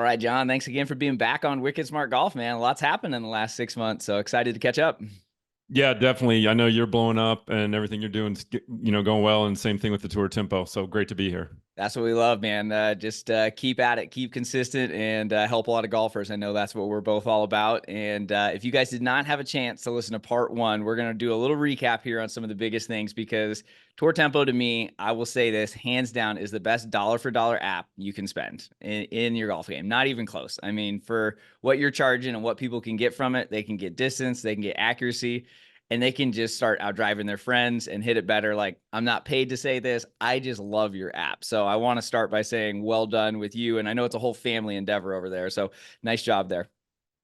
right, John. Thanks again for being back on Wicked Smart Golf, man. A lot's happened in the last 6 months, so excited to catch up. Yeah, definitely. I know you're blowing up and everything you're doing, going well. And same thing with the tour tempo. So great to be here. That's what we love, man. Just keep at it, keep consistent, and help a lot of golfers. I know that's what we're both all about. And if you guys did not have a chance to listen to part one, we're going to do a little recap here on some of the biggest things because Tour Tempo, to me, I will say this, hands down, is the best dollar for dollar app you can spend in your golf game. Not even close. I mean, for what you're charging and what people can get from it, they can get distance, they can get accuracy, and they can just start out driving their friends and hit it better. Like, I'm not paid to say this. I just love your app. So I want to start by saying well done with you. And I know it's a whole family endeavor over there. So nice job there.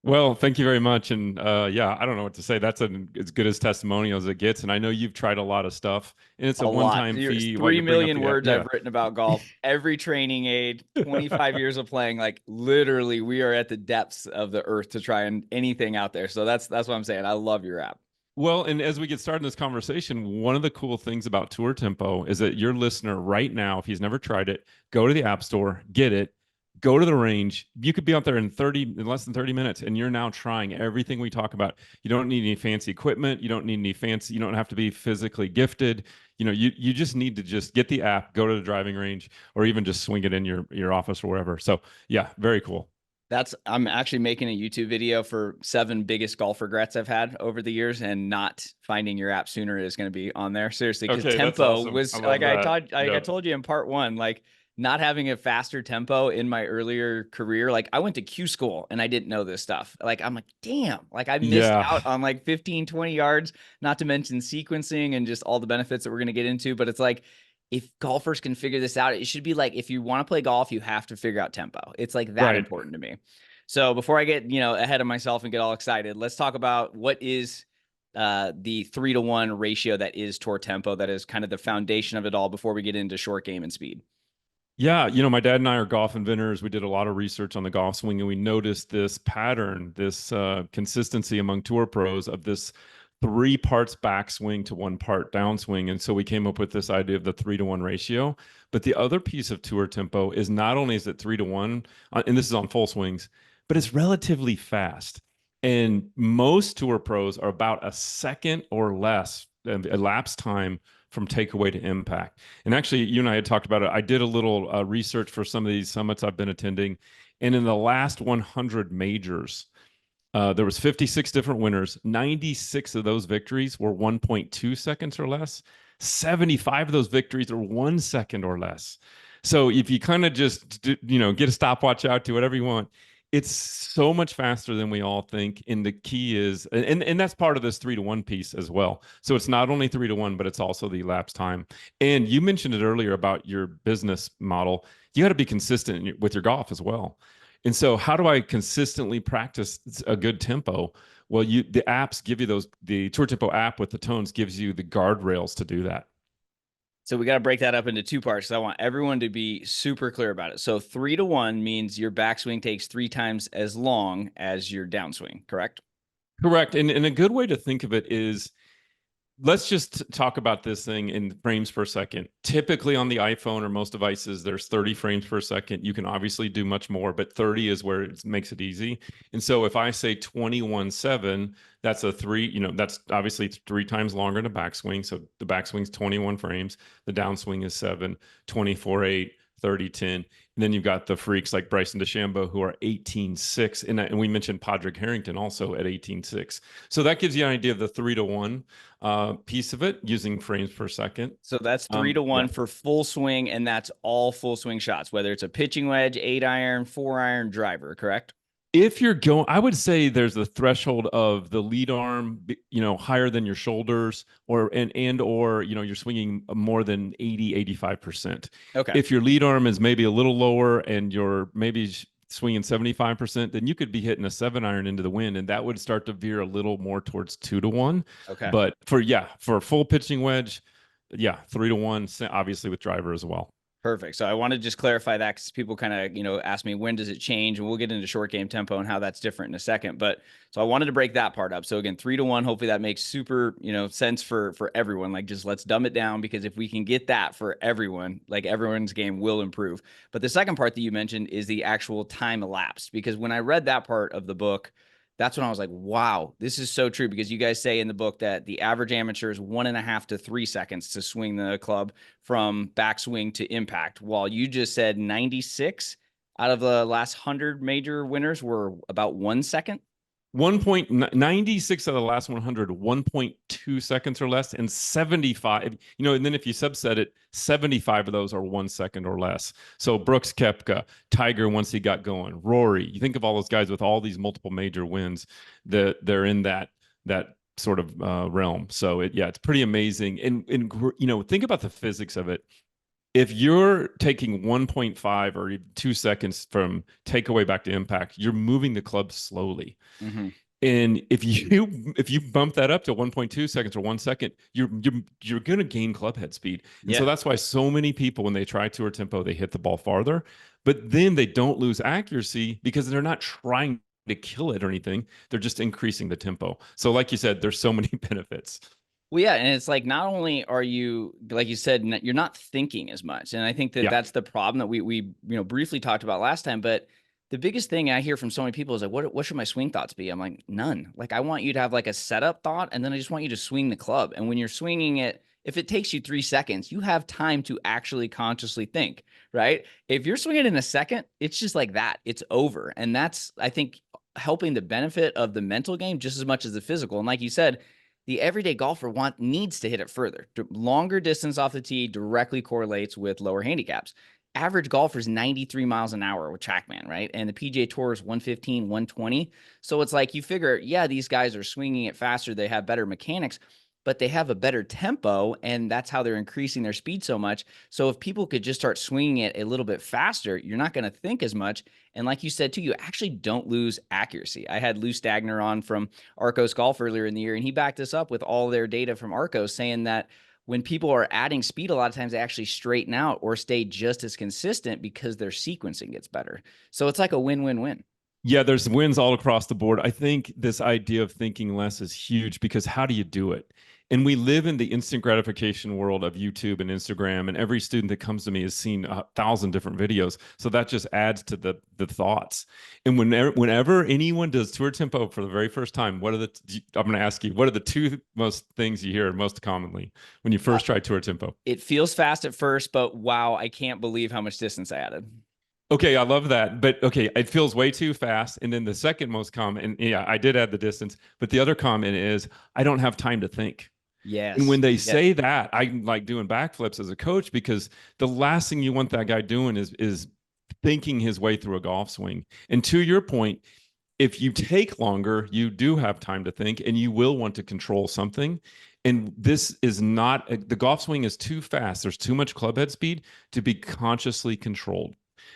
Well, thank you very much. And yeah, I don't know what to say. That's as good as testimonial as it gets. And I know you've tried a lot of stuff, and it's A a lot. one-time fee while 3 you bring up million the app. words I've written about golf, every training aid, 25 years of playing. Like, literally, we are at the depths of the earth to try and anything out there. So that's what I'm saying. I love your app. Well, and as we get started in this conversation, one of the cool things about Tour Tempo is that your listener right now, if he's never tried it, go to the App Store, get it, go to the range. You could be out there in less than 30 minutes, and you're now trying everything we talk about. You don't need any fancy equipment. You don't need any fancy, you don't have to be physically gifted. You just need to just get the app, go to the driving range, or even just swing it in your office or wherever. So yeah, very cool. I'm actually making a YouTube video for 7 biggest golf regrets I've had over the years, and not finding your app sooner is going to be on there. Seriously, because Okay, that's tempo awesome. I was love like that. I Yep. told you in part one, like not having a faster tempo in my earlier career. Like, I went to Q school and I didn't know this stuff. Like, I'm like, damn, like I missed Yeah. out on like 15, 20 yards, not to mention sequencing and just all the benefits that we're going to get into. But it's like, if golfers can figure this out, it should be like, if you want to play golf, you have to figure out tempo. It's like that Right. important to me. So before I get, ahead of myself and get all excited, let's talk about what is the 3-to-1 ratio that is Tour Tempo. That is kind of the foundation of it all before we get into short game and speed. Yeah, my dad and I are golf inventors. We did a lot of research on the golf swing, and we noticed this pattern, this consistency among tour pros of this 3 parts backswing to 1 part downswing. And so we came up with this idea of the 3-to-1 ratio. But the other piece of tour tempo is not only is it 3-to-1, and this is on full swings, but it's relatively fast. And most tour pros are about a second or less elapsed time from takeaway to impact. And actually, you and I had talked about it. I did a little research for some of these summits I've been attending. And in the last 100 majors, there was 56 different winners. 96 of those victories were 1.2 seconds or less. 75 of those victories are 1 second or less. So if you kind of just, get a stopwatch out, do whatever you want, it's so much faster than we all think. And the key is, and that's part of this 3-to-1 piece as well. So it's not only 3-to-1, but it's also the elapsed time. And you mentioned it earlier about your business model. You got to be consistent with your golf as well. And so how do I consistently practice a good tempo? Well, the apps give you the Tour Tempo app with the tones gives you the guardrails to do that. So we got to break that up into 2 parts. So I want everyone to be super clear about it. So 3-to-1 means your backswing takes 3 times as long as your downswing, correct? Correct. And a good way to think of it is, let's just talk about this thing in frames per second. Typically on the iPhone or most devices, there's 30 frames per second. You can obviously do much more, but 30 is where it makes it easy. And so if I say 21.7, that's that's obviously 3 times longer than a backswing. So the backswing's 21 frames. The downswing is 7, 24.8, 30-10. And then you've got the freaks like Bryson DeChambeau who are 18.6. And we mentioned Padraig Harrington also at 18.6. So that gives you an idea of the 3-to-1 piece of it using frames per second. So that's 3-to-1 for full swing, and that's all full swing shots, whether it's a pitching wedge, 8-iron, 4-iron, driver, correct? If you're going, I would say there's the threshold of the lead arm, higher than your shoulders, or you're swinging more than 85%. Okay. If your lead arm is maybe a little lower and you're maybe swinging 75%, then you could be hitting a 7-iron into the wind, and that would start to veer a little more towards 2-to-1. Okay. But for a full pitching wedge, 3-to-1, obviously with driver as well. Perfect. So I want to just clarify that because people kind of, ask me when does it change, and we'll get into short game tempo and how that's different in a second. But so I wanted to break that part up. So again, 3-1. Hopefully that makes super, sense for everyone. Like just let's dumb it down, because if we can get that for everyone, like everyone's game will improve. But the second part that you mentioned is the actual time elapsed, because when I read that part of the book, that's when I was like, wow, this is so true. Because you guys say in the book that the average amateur is 1.5 to 3 seconds to swing the club from backswing to impact, while you just said 96 out of the last 100 major winners were about 1 second. 1.96 of the last 100, 1.2 seconds or less, and 75, and then if you subset it, 75 of those are 1 second or less. So Brooks Koepka, Tiger, once he got going, Rory, you think of all those guys with all these multiple major wins, that they're in that sort of realm. So it's pretty amazing. And think about the physics of it. If you're taking 1.5 or 2 seconds from takeaway back to impact, you're moving the club slowly. Mm-hmm. And if you bump that up to 1.2 seconds or 1 second, you're going to gain club head speed. And so that's why so many people, when they try tour tempo, they hit the ball farther, but then they don't lose accuracy because they're not trying to kill it or anything. They're just increasing the tempo. So like you said, there's so many benefits. Well, yeah, and it's like not only are you, like you said, you're not thinking as much, and I think that that's the problem that we briefly talked about last time. But the biggest thing I hear from so many people is like, what should my swing thoughts be? I'm like, none. Like I want you to have like a setup thought, and then I just want you to swing the club. And when you're swinging it, if it takes you 3 seconds, you have time to actually consciously think, right? If you're swinging in a second, it's just like that. It's over, and that's, I think, helping the benefit of the mental game just as much as the physical. And like you said, the everyday golfer needs to hit it further. Longer distance off the tee directly correlates with lower handicaps. Average golfer's 93 miles an hour with TrackMan, right? And the PGA Tour is 115, 120. So it's like you figure, yeah, these guys are swinging it faster. They have better mechanics, but they have a better tempo, and that's how they're increasing their speed so much. So if people could just start swinging it a little bit faster, you're not going to think as much. And like you said, too, you actually don't lose accuracy. I had Lou Stagner on from Arcos Golf earlier in the year, and he backed us up with all their data from Arcos, saying that when people are adding speed, a lot of times they actually straighten out or stay just as consistent because their sequencing gets better. So it's like a win-win-win. Yeah, there's wins all across the board. I think this idea of thinking less is huge, because how do you do it? And we live in the instant gratification world of YouTube and Instagram, and every student that comes to me has seen 1,000 different videos. So that just adds to the thoughts. And whenever anyone does tour tempo for the very first time, I'm going to ask you, what are the two most things you hear most commonly when you first try tour tempo? It feels fast at first, but wow, I can't believe how much distance I added. Okay, I love that. But okay, it feels way too fast. And then the second most common, and yeah, I did add the distance, but the other comment is I don't have time to think. Yes. And when they say that, I like doing backflips as a coach, because the last thing you want that guy doing is thinking his way through a golf swing. And to your point, if you take longer, you do have time to think, and you will want to control something. And this is not, the golf swing is too fast. There's too much club head speed to be consciously controlled.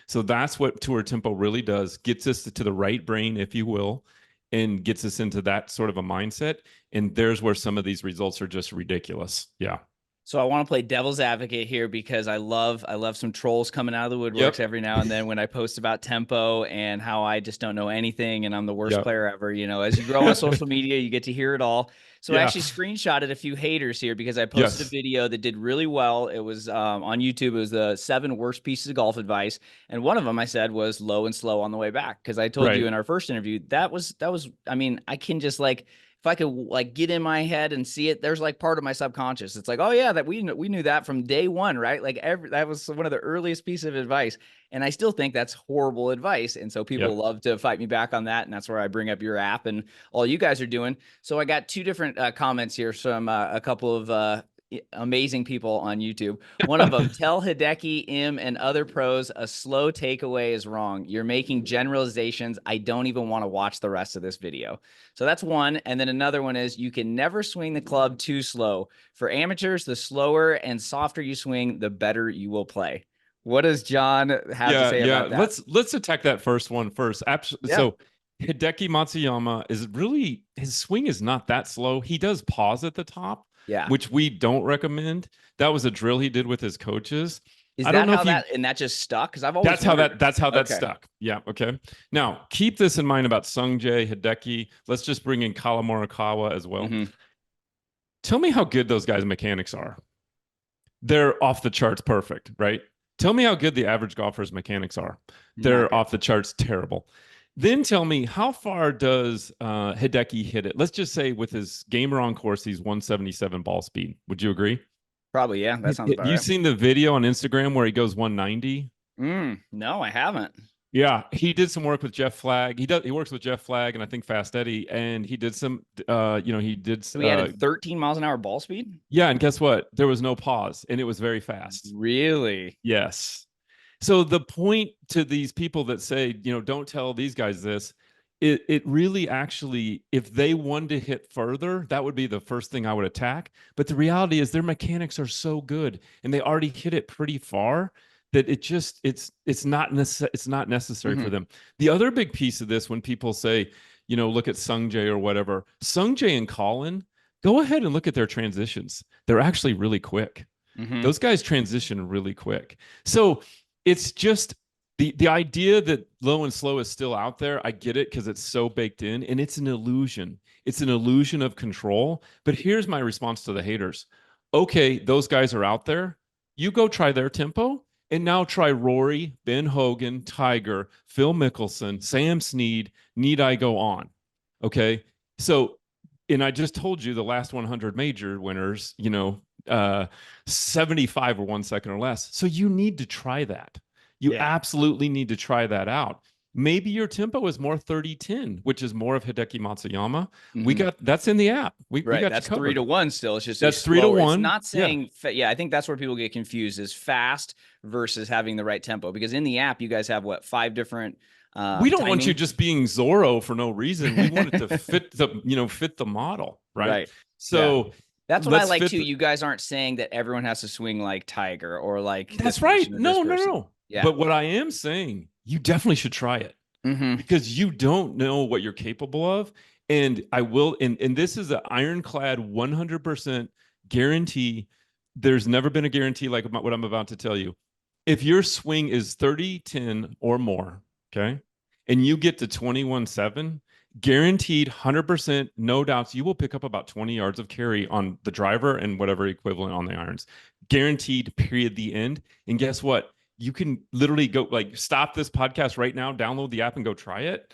So that's what tour tempo really does, gets us to the right brain, if you will, and gets us into that sort of a mindset. And there's where some of these results are just ridiculous. Yeah. So I want to play devil's advocate here, because I love some trolls coming out of the woodworks every now and then when I post about tempo and how I just don't know anything and I'm the worst player ever. As you grow on social media, you get to hear it all. So I actually screenshotted a few haters here, because I posted a video that did really well. It was on YouTube. It was the 7 worst pieces of golf advice. And one of them I said was low and slow on the way back. Because I told you in our first interview, that was, I mean, I can just like, if I could like get in my head and see it, there's like part of my subconscious. It's like, oh yeah, that we knew that from day one, right? Like that was one of the earliest pieces of advice. And I still think that's horrible advice. And so people love to fight me back on that. And that's where I bring up your app and all you guys are doing. So I got 2 different comments here from a couple of amazing people on YouTube. One of them, tell Hideki, and other pros a slow takeaway is wrong. You're making generalizations. I don't even want to watch the rest of this video. So that's one. And then another one is, you can never swing the club too slow. For amateurs, the slower and softer you swing, the better you will play. What does John have to say about that? Let's attack that first one first. Absolutely. So Hideki Matsuyama is really, his swing is not that slow. He does pause at the top, which we don't recommend. That was a drill he did with his coaches. Is I don't that know how if you. that and that just stuck? Because I've always wondered. That's how that Okay. stuck. Yeah. Okay. Now keep this in mind about Sungjae, Hideki. Let's just bring in Kalamurakawa as well. Hmm. Tell me how good those guys' mechanics are. They're off the charts perfect, right? Tell me how good the average golfer's mechanics are. Not They're good. off the charts terrible. Then tell me how far does Hideki hit it? Let's just say with his gamer on course, he's 177 ball speed. Would you agree? Probably, yeah. That sounds Have about you right. seen the video on Instagram where he goes 190? No, I haven't. Yeah, he did some work with Jeff Flagg. He works with Jeff Flagg and I think Fast Eddie, and he did some he did So he added 13 miles an hour ball speed? yeah, and guess what? There was no pause and it was very fast. Really? Yes. So the point to these people that say, don't tell these guys this, it really actually, if they wanted to hit further, that would be the first thing I would attack. But the reality is their mechanics are so good and they already hit it pretty far that it's not necessary Hmm. for them. The other big piece of this when people say, look at Sungjae or whatever, Sungjae and Colin, go ahead and look at their transitions. They're actually really quick. Hmm. Those guys transition really quick. So it's just the idea that low and slow is still out there. I get it because it's so baked in and it's an illusion. It's an illusion of control. But here's my response to the haters. Okay, those guys are out there. You go try their tempo and now try Rory, Ben Hogan, Tiger, Phil Mickelson, Sam Snead. Need I go on? Okay. So, and I just told you the last 100 major winners, 75 or 1 second or less. So you need to try that. You Yeah. absolutely need to try that out. Maybe your tempo is more 30-10, which is more of Hideki Matsuyama. We Hmm. got that's in the app. We Right. got you That's three covered. to one still. It's just a That's three to slower. It's one. not Yeah. saying, yeah, I think that's where people get confused is fast versus having the right tempo. Because in the app, you guys have what, 5 different We don't want you timing? just being Zorro for no reason. We want it to fit the model, right? Right. Yeah. So That's what I let's like fit too. the, You guys aren't saying that everyone has to swing like Tiger or like this that's right. person or this No, no, person. no. Yeah. But what I am saying, you definitely should try it. Hmm. Because you don't know what you're capable of. And I will, and this is an ironclad 100% guarantee. There's never been a guarantee like what I'm about to tell you. If your swing is 30-10 or more, okay, and you get to 21-7, guaranteed 100%, no doubts, you will pick up about 20 yards of carry on the driver and whatever equivalent on the irons. Guaranteed, period, the end. And guess what? You can literally go stop this podcast right now, download the app and go try it.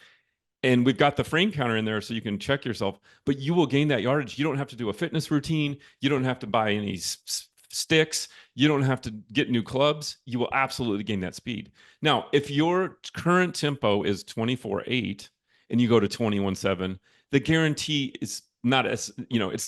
And we've got the frame counter in there so you can check yourself, but you will gain that yardage. You don't have to do a fitness routine. You don't have to buy any sticks. You don't have to get new clubs. You will absolutely gain that speed. Now, if your current tempo is 24.8 and you go to 21.7, the guarantee is not it's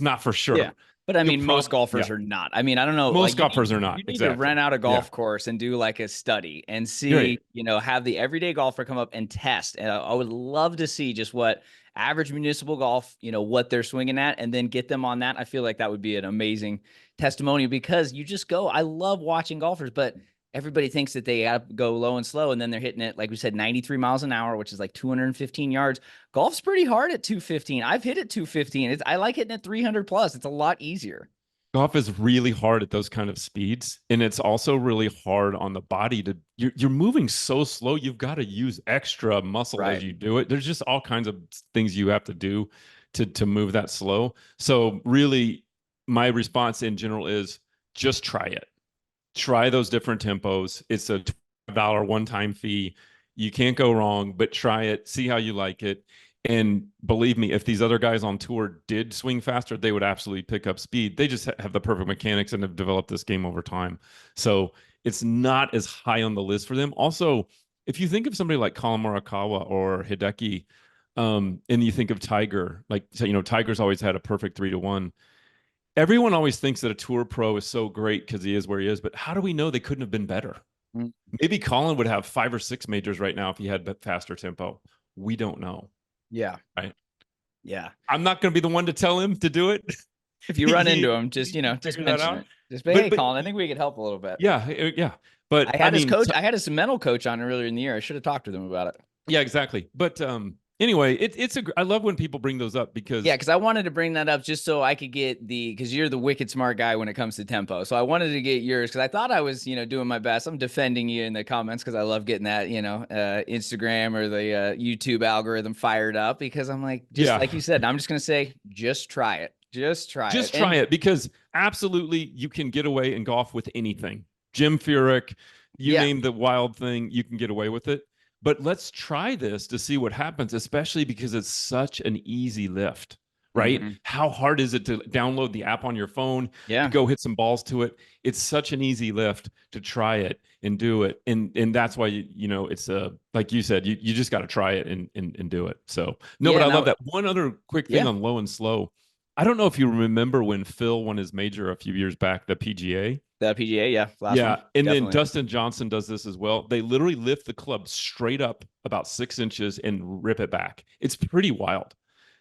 not for Yeah. sure. But I You'll mean, most golfers yeah. are not. I mean, I don't know. Most Like golfers are not. you need to Exactly. rent out a Yeah. golf course and do like a study and You're right. see, have the everyday golfer come up and test. And I would love to see just what average municipal golf, what they're swinging at, and then get them on that. I feel like that would be an amazing testimony because you just go. I love watching golfers, but everybody thinks that they got to go low and slow, and then they're hitting it, like we said, 93 miles an hour, which is like 215 yards. Golf's pretty hard at 215. I've hit it 215. I like hitting it 300 plus. It's a lot easier. Golf is really hard at those kind of speeds, and it's also really hard on the body to you're moving so slow. You've got to use extra muscle as Right. you do it. There's just all kinds of things you have to do to move that slow. So really, my response in general is just try it. Try those different tempos. It's a $12 one-time fee. You can't go wrong, but try it, see how you like it. And believe me, if these other guys on tour did swing faster, they would absolutely pick up speed. They just have the perfect mechanics and have developed this game over time. So it's not as high on the list for them. Also, if you think of somebody like Colin Morikawa or Hideki, and you think of Tiger, Tiger's always had a perfect 3-1. Everyone always thinks that a tour pro is so great because he is where he is, but how do we know they couldn't have been better? Mm. Maybe Colin would have 5 or 6 majors right now if he had faster tempo. We don't know. Yeah. Right. Yeah. I'm not going to be the one to tell him to do it. If you run into him, just, just mention out. it. Just be, hey, Colin, I think we could help a little bit. Yeah. Yeah. But I had his coach. I had his mental coach on earlier in the year. I should have talked to them about it. Yeah, exactly. But Anyway, I love when people bring those up Yeah, because because I wanted to bring that up just so I could get because you're the wicked smart guy when it comes to tempo. So I wanted to get yours because I thought I was, doing my best. I'm defending you in the comments because I love getting that, Instagram or the YouTube algorithm fired up because I'm like, just yeah, like you said, I'm just going to say, just try it. Just try it. just try And it because absolutely you can get away in golf with anything. Jim Furyk, you yeah. name the wild thing, you can get away with it. But let's try this to see what happens, especially because it's such an easy lift, right? Hmm. How hard is it to download the app on your phone, to Yeah. go hit some balls to it? It's such an easy lift to try it and do it. And that's why it's like you said, you just got to try it and do it. So no, but Yeah. I love Now, that. One other quick thing yeah. on low and slow. I don't know if you remember when Phil won his major a few years back, the PGA. The PGA. Yeah. Last one. Yeah. And then Definitely. Dustin Johnson does this as well. They literally lift the club straight up about 6 inches and rip it back. It's pretty wild.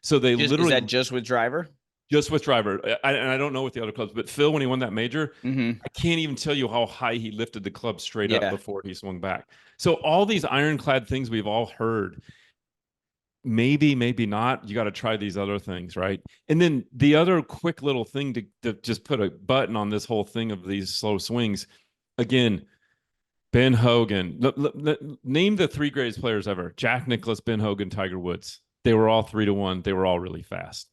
So they Is literally that just with driver? just with driver. And I don't know with the other clubs, but Phil, when he won that major, Hmm. I can't even tell you how high he lifted the club straight up Yeah. before he swung back. So all these ironclad things we've all heard, maybe not. You got to try these other things, right? And then the other quick little thing to just put a button on this whole thing of these slow swings. Again, Ben Hogan. Name the three greatest players ever: Jack Nicklaus, Ben Hogan, Tiger Woods. They were all 3-1. They were all really fast.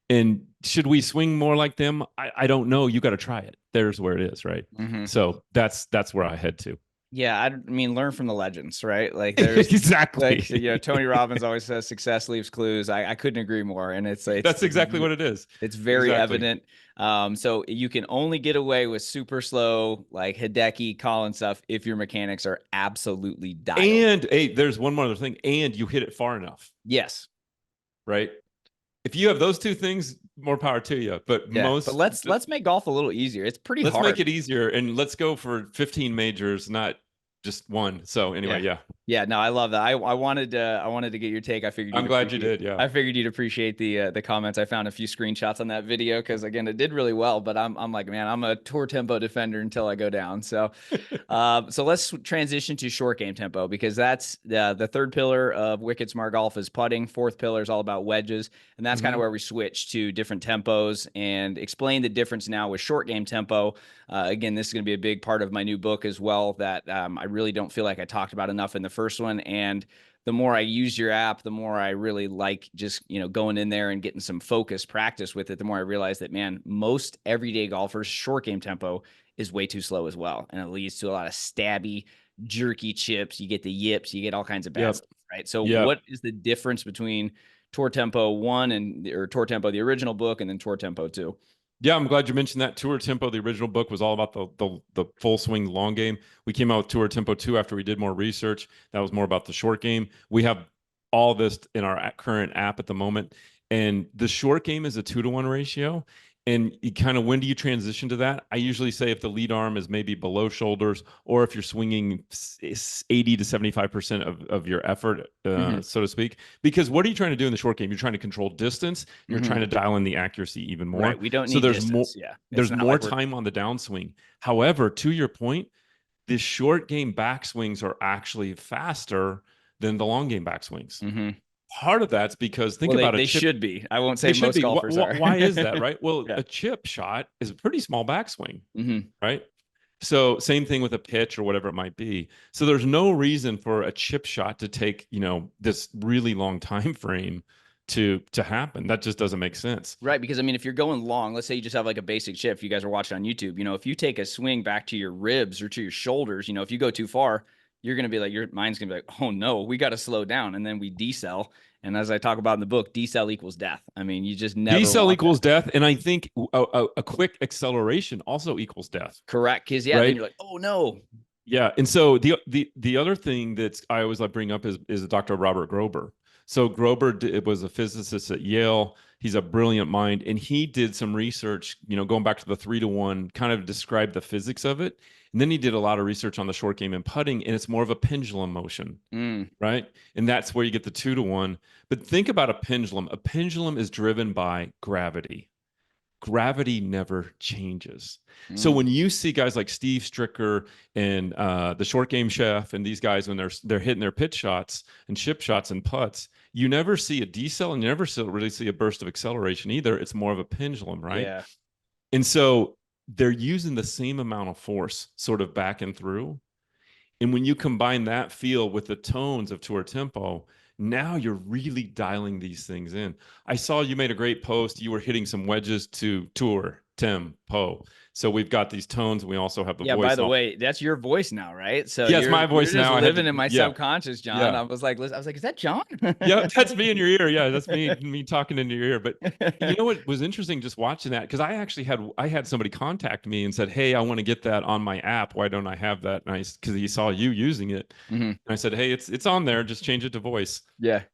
And should we swing more like them? I don't know. You got to try it. There's where it is, right? Hmm. So that's where I head to. Yeah, I mean, learn from the legends, right? Like there's like, Exactly. Tony Robbins always says success leaves clues. I couldn't agree more. And That's exactly what it is. it's very Exactly. evident. So you can only get away with super slow, like Hideki, Collins stuff if your mechanics are absolutely dialed. And hey, there's one more other thing. And you hit it far enough, Yes. right? If you have those two things, more power to you. But Yeah. But let's make golf a little easier. It's pretty let's make hard. it easier and let's go for 15 majors, not just one. So Yeah. anyway, yeah. Yeah, no, I love that. I wanted to get your take. I'm glad you did. Yeah. I figured you'd appreciate the comments. I found a few screenshots on that video because again, it did really well. But I'm like, man, I'm a tour tempo defender until I go down. So, so let's transition to short game tempo because that's the third pillar of Wicked Smart Golf is putting. Fourth pillar is all about wedges, and that's kind of Mhm. where we switch to different tempos and explain the difference now with short game tempo. Again, this is going to be a big part of my new book as well that I really don't feel like I talked about enough in the first one. And the more I use your app, the more I really like just, going in there and getting some focused practice with it, the more I realize that, man, most everyday golfers, short game tempo is way too slow as well. And it leads to a lot of stabby, jerky chips. You get the yips, you get all kinds of bad Yep. stuff, right? So Yep. what is the difference between Tour Tempo 1 or Tour Tempo, the original book, and then Tour Tempo 2? Yeah, I'm glad you mentioned that. Tour Tempo, the original book, was all about the full swing long game. We came out with Tour Tempo 2 after we did more research. That was more about the short game. We have all this in our current app at the moment. And the short game is a 2-to-1 ratio. And you kind of, when do you transition to that? I usually say if the lead arm is maybe below shoulders, or if you're swinging 80 to 75% of your effort, Hmm. so to speak. Because what are you trying to do in the short game? You're trying to control distance. You're trying Hmm. to dial in the accuracy even more. Right. We don't So need there's more distance. Yeah. It's there's not more like we're. time on the downswing. However, to your point, the short game backswings are actually faster than the long game backswings. Hmm. Part of that's because think Well, they about a they chip. should be. I won't They say should most be. golfers are. Why is that, right? Well, Yeah. a chip shot is a pretty small backswing, Hmm. right? So same thing with a pitch or whatever it might be. So there's no reason for a chip shot to take, this really long time frame to happen. That just doesn't make sense. Right, because I mean, if you're going long, let's say you just have like a basic chip. If you guys are watching on YouTube, if you take a swing back to your ribs or to your shoulders, if you go too far, you're gonna be like, your mind's gonna be like, oh no, we got to slow down, and then we decel. And as I talk about in the book, decel equals death. I mean, you just never Decel want that. equals death, and I think a quick acceleration also equals death, Correct, because yeah, then right? you're like, oh no. Yeah, and so the other thing that's I always like bring up is Dr. Robert Grober. So Grober was a physicist at Yale. He's a brilliant mind, and he did some research, going back to the 3-to-1, kind of described the physics of it. And then he did a lot of research on the short game and putting, and it's more of a pendulum motion, Mm, right? And that's where you get the 2-to-1. But think about a pendulum. A pendulum is driven by gravity. gravity never changes. So Mm. when you see guys like Steve Stricker and the short game chef and these guys when they're hitting their pitch shots and chip shots and putts, you never see a decel and you never really see a burst of acceleration either. It's more of a pendulum, right? Yeah. And so they're using the same amount of force sort of back and through. And when you combine that feel with the tones of tour tempo, now you're really dialing these things in. I saw you made a great post. You were hitting some wedges to tour tempo. So we've got these tones and we also have the Yeah, by voice. the way, that's your voice now, right? So Yeah, it's my you're voice just now. I had to, living in my yeah, subconscious, John. yeah. I was like, is that John? Yeah, that's me in your ear. Yeah, that's me talking into your ear. But you know what was interesting just watching that? Because I had somebody contact me and said, "Hey, I want to get that on my app. Why don't I have that?" And because he saw you using it. Hmm. And I said, "Hey, it's on there. Just change it to voice." Yeah.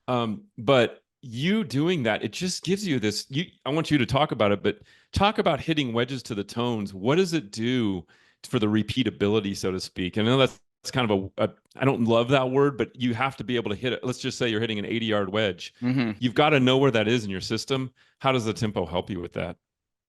But you doing that, it just gives you this. I want you to talk about it, but talk about hitting wedges to the tones. What does it do for the repeatability, so to speak? I know that's kind of I don't love that word, but you have to be able to hit it. Let's just say you're hitting an 80-yard wedge. Hmm. You've got to know where that is in your system. How does the tempo help you with that?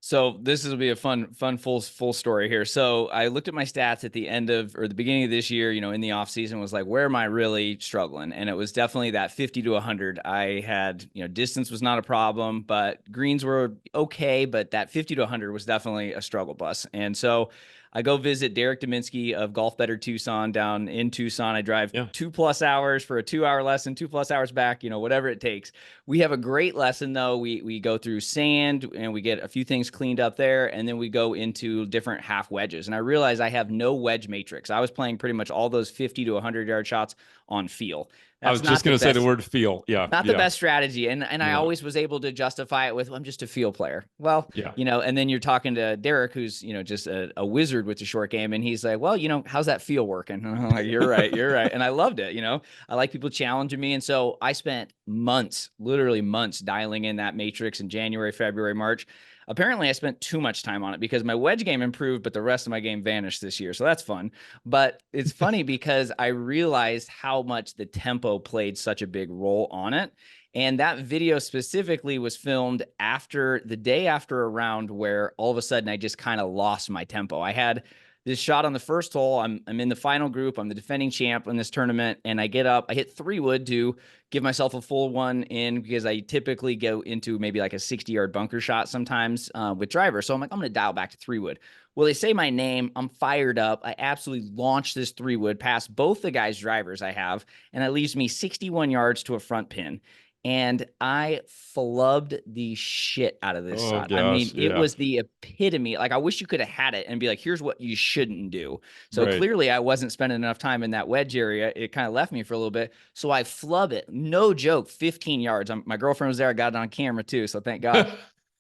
So this will be a fun full story here. So I looked at my stats at the end of or the beginning of this year, in the off season, was like, where am I really struggling? And it was definitely that 50 to 100. I had, distance was not a problem, but greens were okay, but that 50 to 100 was definitely a struggle bus. And so I go visit Derek Dominski of Golf Better Tucson down in Tucson. I drive Yeah. 2+ hours for a 2-hour lesson, 2+ hours back, whatever it takes. We have a great lesson though. We go through sand and we get a few things cleaned up there, and then we go into different half wedges. And I realized I have no wedge matrix. I was playing pretty much all those 50 to 100-yard shots on feel. I That's was just not the going to say the best. word feel. Yeah. Not the Yeah. best strategy. And I No. always was able to justify it with, well, I'm just a field player. Well, Yeah. and then you're talking to Derek, who's, just a wizard with the short game. And he's like, well, how's that feel working? And I'm like, you're right. You're right. And I loved it. I like people challenging me. And so I spent months, literally months, dialing in that matrix in January, February, March. Apparently I spent too much time on it because my wedge game improved, but the rest of my game vanished this year. So that's fun. But it's funny because I realized how much the tempo played such a big role on it. And that video specifically was filmed after the day after a round where all of a sudden I just kind of lost my tempo. I had this shot on the first hole. I'm in the final group. I'm the defending champ in this tournament. And I get up, I hit 3-wood to give myself a full one in because I typically go into maybe like a 60-yard bunker shot sometimes with driver. So I'm like, I'm going to dial back to 3-wood. Well, they say my name. I'm fired up. I absolutely launched this 3-wood past both the guys' drivers I have, and it leaves me 61 yards to a front pin. And I flubbed the shit out of this Oh shot. I mean, gosh. it Yeah. was the epitome. Like, I wish you could have had it and be like, here's what you shouldn't do. So Right. clearly I wasn't spending enough time in that wedge area. It kind of left me for a little bit. So I flub it. No joke, 15 yards. My girlfriend was there. I got it on camera too. So thank God.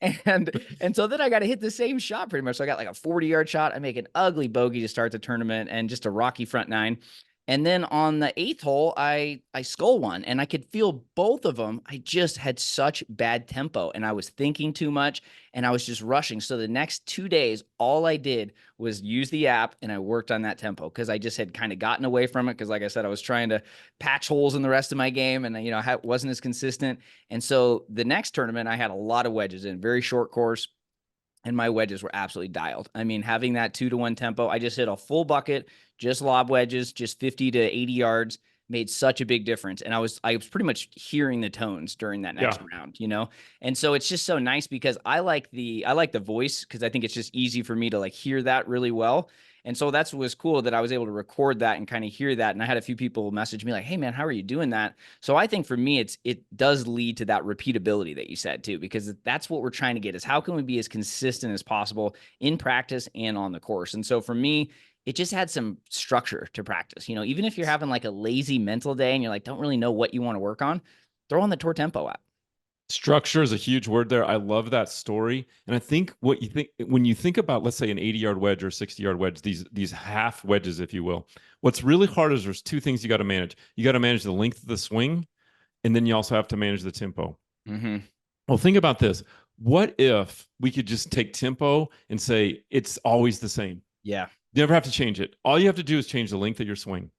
And so then I got to hit the same shot pretty much. So I got like a 40-yard shot. I make an ugly bogey to start the tournament and just a rocky front nine. And then on the 8th hole, I skull one, and I could feel both of them. I just had such bad tempo, and I was thinking too much, and I was just rushing. So the next 2 days, all I did was use the app, and I worked on that tempo because I just had kind of gotten away from it. Because, like I said, I was trying to patch holes in the rest of my game, and wasn't as consistent. And so the next tournament, I had a lot of wedges in, very short course. And my wedges were absolutely dialed. I mean, having that 2-to-1 tempo, I just hit a full bucket, just lob wedges, just 50 to 80 yards, made such a big difference. And I was pretty much hearing the tones during that next Yeah. round, And so it's just so nice because I like the voice because I think it's just easy for me to like hear that really well. And so that's what was cool that I was able to record that and kind of hear that. And I had a few people message me like, hey man, how are you doing that? So I think for me, it does lead to that repeatability that you said too, because that's what we're trying to get is how can we be as consistent as possible in practice and on the course? And so for me, it just had some structure to practice, even if you're having like a lazy mental day and you're like, don't really know what you want to work on, throw on the Tour Tempo app. Structure is a huge word there. I love that story. And I think what you think when you think about, let's say, an 80-yard wedge or 60-yard wedge, these half wedges, if you will, what's really hard is there's two things you got to manage. You got to manage the length of the swing, and then you also have to manage the tempo. Mm-hmm. Well, think about this. What if we could just take tempo and say it's always the same? Yeah. You never have to change it. All you have to do is change the length of your swing,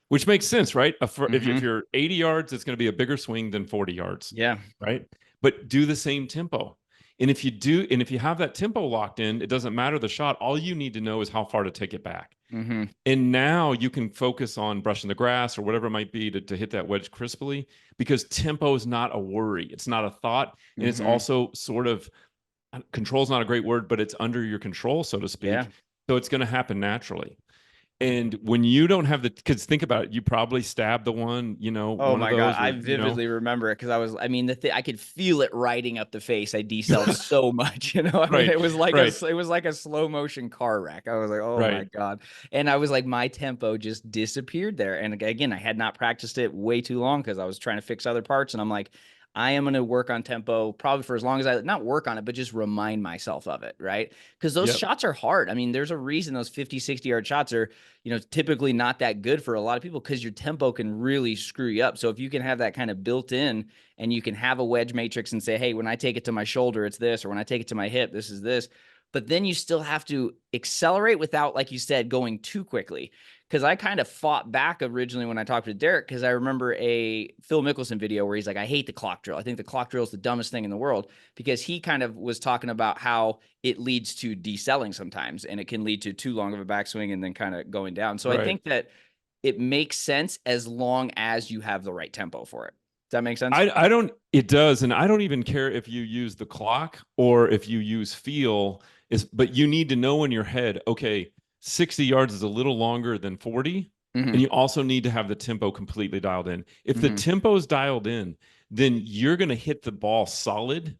which makes sense, right? If you're 80 yards, it's going to be a bigger swing than 40 yards. Yeah. Right. But do the same tempo. And if you have that tempo locked in, it doesn't matter the shot. All you need to know is how far to take it back. Mm-hmm. And now you can focus on brushing the grass or whatever it might be to hit that wedge crisply, because tempo is not a worry. It's not a thought. And it's Mm-hmm. also sort of, control is not a great word, but it's under your control, so to Yeah. speak. So it's going to happen naturally. And when you don't have because think about it, you probably stabbed the one, Oh one of my God. those, I or, vividly remember it because I mean, I could feel it riding up the face. I decelled so much, I mean, right, right, it was like a slow motion car wreck. I was like, oh my right. God. And I was like, my tempo just disappeared there. And again, I had not practiced it way too long because I was trying to fix other parts. And I'm like, I am going to work on tempo probably for as long as not work on it, but just remind myself of it. Right. Because those Yep. shots are hard. I mean, there's a reason those 50, 60-yard shots are, typically not that good for a lot of people because your tempo can really screw you up. So if you can have that kind of built in and you can have a wedge matrix and say, hey, when I take it to my shoulder, it's this, or when I take it to my hip, this is this. But then you still have to accelerate without, like you said, going too quickly. Because I kind of fought back originally when I talked to Derek, because I remember a Phil Mickelson video where he's like, I hate the clock drill. I think the clock drill is the dumbest thing in the world, because he kind of was talking about how it leads to deselling sometimes, and it can lead to too long of a backswing and then kind of going down. So I Right. think that it makes sense as long as you have the right tempo for it. Does that make sense? I don't, it does. And I don't even care if you use the clock or if you use feel, but you need to know in your head, okay, 60 yards is a little longer than 40. Mm-hmm. And you also need to have the tempo completely dialed in. If the Mm-hmm. tempo is dialed in, then you're going to hit the ball solid,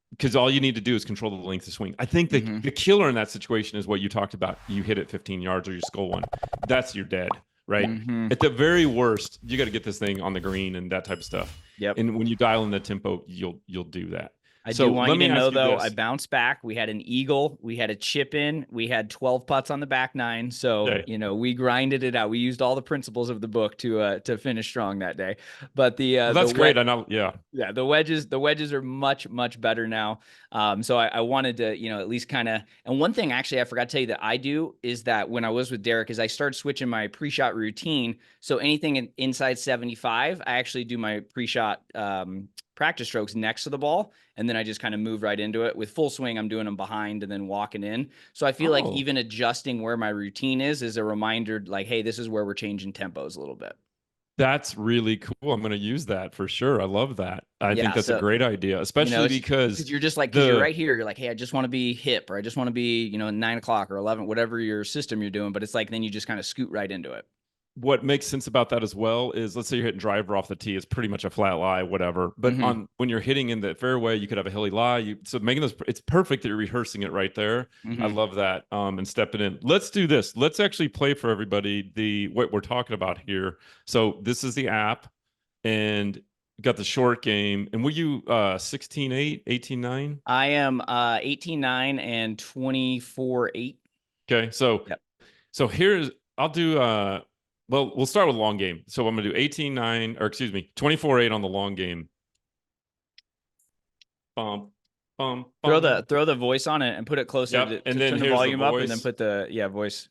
because all you need to do is control the length of swing. I think Mm-hmm. the killer in that situation is what you talked about. You hit it 15 yards or you skull one. That's your dead, right? Mm-hmm. At the very worst, you got to get this thing on the green and that type of stuff. Yep. And when you dial in the tempo, you'll do that. I do So want let you me to know, ask you though, I this. bounced back. We had an eagle. We had a chip in. We had 12 putts on the back nine. So, Okay. we grinded it out. We used all the principles of the book to finish strong that day. But Well, the that's great. wet I know. Yeah. yeah, the wedges are much, much better now. So I wanted to, at least kind of, and one thing actually I forgot to tell you that I do is that when I was with Derek is I started switching my pre-shot routine. So anything inside 75, I actually do my pre-shot practice strokes next to the ball. And then I just kind of move right into it. With full swing, I'm doing them behind and then walking in. So I feel like Oh, even adjusting where my routine is a reminder, like, hey, this is where we're changing tempos a little bit. that's really cool. I'm going to use that for sure. I love that. I think Yeah. that's a So great idea, especially it's because because you're just like, because you're the right here. You're like, hey, I just want to be hip, or I just want to be, 9 o'clock or 11, whatever your system you're doing. But it's like, then you just kind of scoot right into it. what makes sense about that as well is, let's say you're hitting driver off the tee, it's pretty much a flat lie, whatever. But Mm-hmm. when you're hitting in the fairway, you could have a hilly lie. So making those, it's perfect that you're rehearsing it right there. I Mm-hmm. love that. And stepping in. Let's do this. Let's actually play for everybody what we're talking about here. So this is the app, and got the short game. And were you 16-8, 18-9? I am 18-9 and 24-8. Okay. Yep. So here's, I'll do well, we'll start with long game. So I'm gonna do 18-9, or excuse me, 24-8 on the long game. Bum, bum, bum. Throw the voice on it and put it closer Yep. And to then turn the here's the volume up, and then voice. put the voice.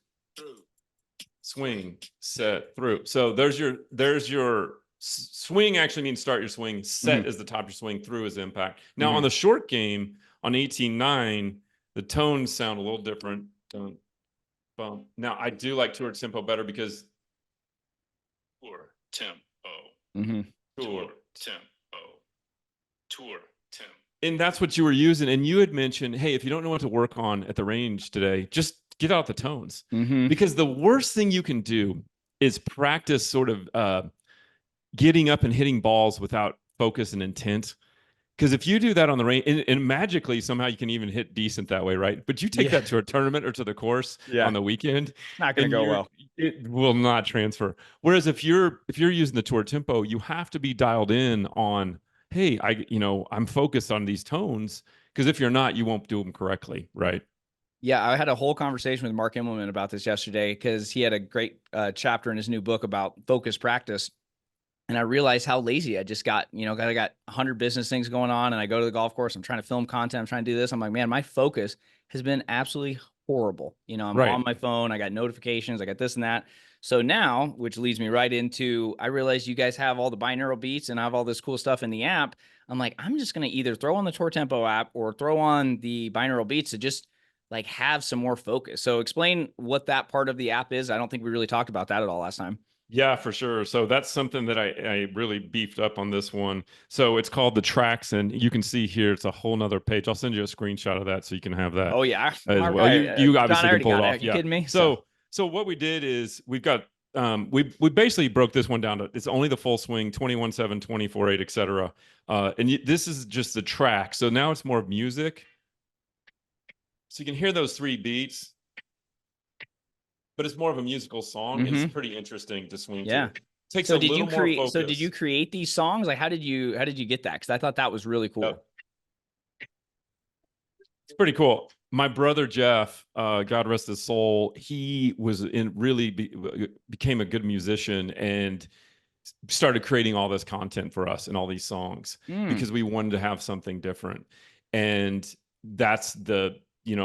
Swing, set, through. So there's your swing actually means start your swing. Set Mm-hmm. is the top of your swing, through is impact. Now Mm-hmm. on the short game, on 18-9, the tones sound a little different. Dun, bum. Now I do like tour tempo better because tour tempo, Mm-hmm. tour tempo, tour tempo. And that's what you were using. And you had mentioned, hey, if you don't know what to work on at the range today, just get out the tones. Mm-hmm. Because the worst thing you can do is practice sort of getting up and hitting balls without focus and intent. Because if you do that on the range, and magically somehow you can even hit decent that way, right? But you take Yeah. that to a tournament or to the course Yeah. on the weekend, Not going and to go well. it will not transfer. Whereas if you're using the tour tempo, you have to be dialed in on, hey, I'm focused on these tones, because if you're not, you won't do them correctly, right? Yeah, I had a whole conversation with Mark Immelman about this yesterday, because he had a great chapter in his new book about focus practice. And I realized how lazy I just got. I got 100 business things going on, and I go to the golf course. I'm trying to film content. I'm trying to do this. I'm like, man, my focus has been absolutely horrible. I'm Right. on my phone. I got notifications. I got this and that. So now, which leads me right into, I realize you guys have all the binaural beats and I have all this cool stuff in the app. I'm like, I'm just going to either throw on the Tour Tempo app or throw on the binaural beats to just like have some more focus. So explain what that part of the app is. I don't think we really talked about that at all last time. Yeah, for sure. So that's something that I really beefed up on this one. So it's called the tracks, and you can see here it's a whole nother page. I'll send you a screenshot of that so you can have that Oh yeah. as All well. right. You John, I obviously can already pull it got it. Are off. you Yeah. kidding me? So, So what we did is we've got we basically broke this one down to it's only the full swing 21/7, 24/8, etc. This is just the track. So now it's more of music. So you can hear those three beats, but it's more of a musical song, and it's pretty interesting to swing to. yeah. It takes So a did you little more create, so did you focus. create these songs? Like, how did you get that? Cause I thought that was really cool. Yep. It's pretty cool. My brother Jeff, God rest his soul, he was in really became a good musician and started creating all this content for us and all these songs Mm, because we wanted to have something different. And that's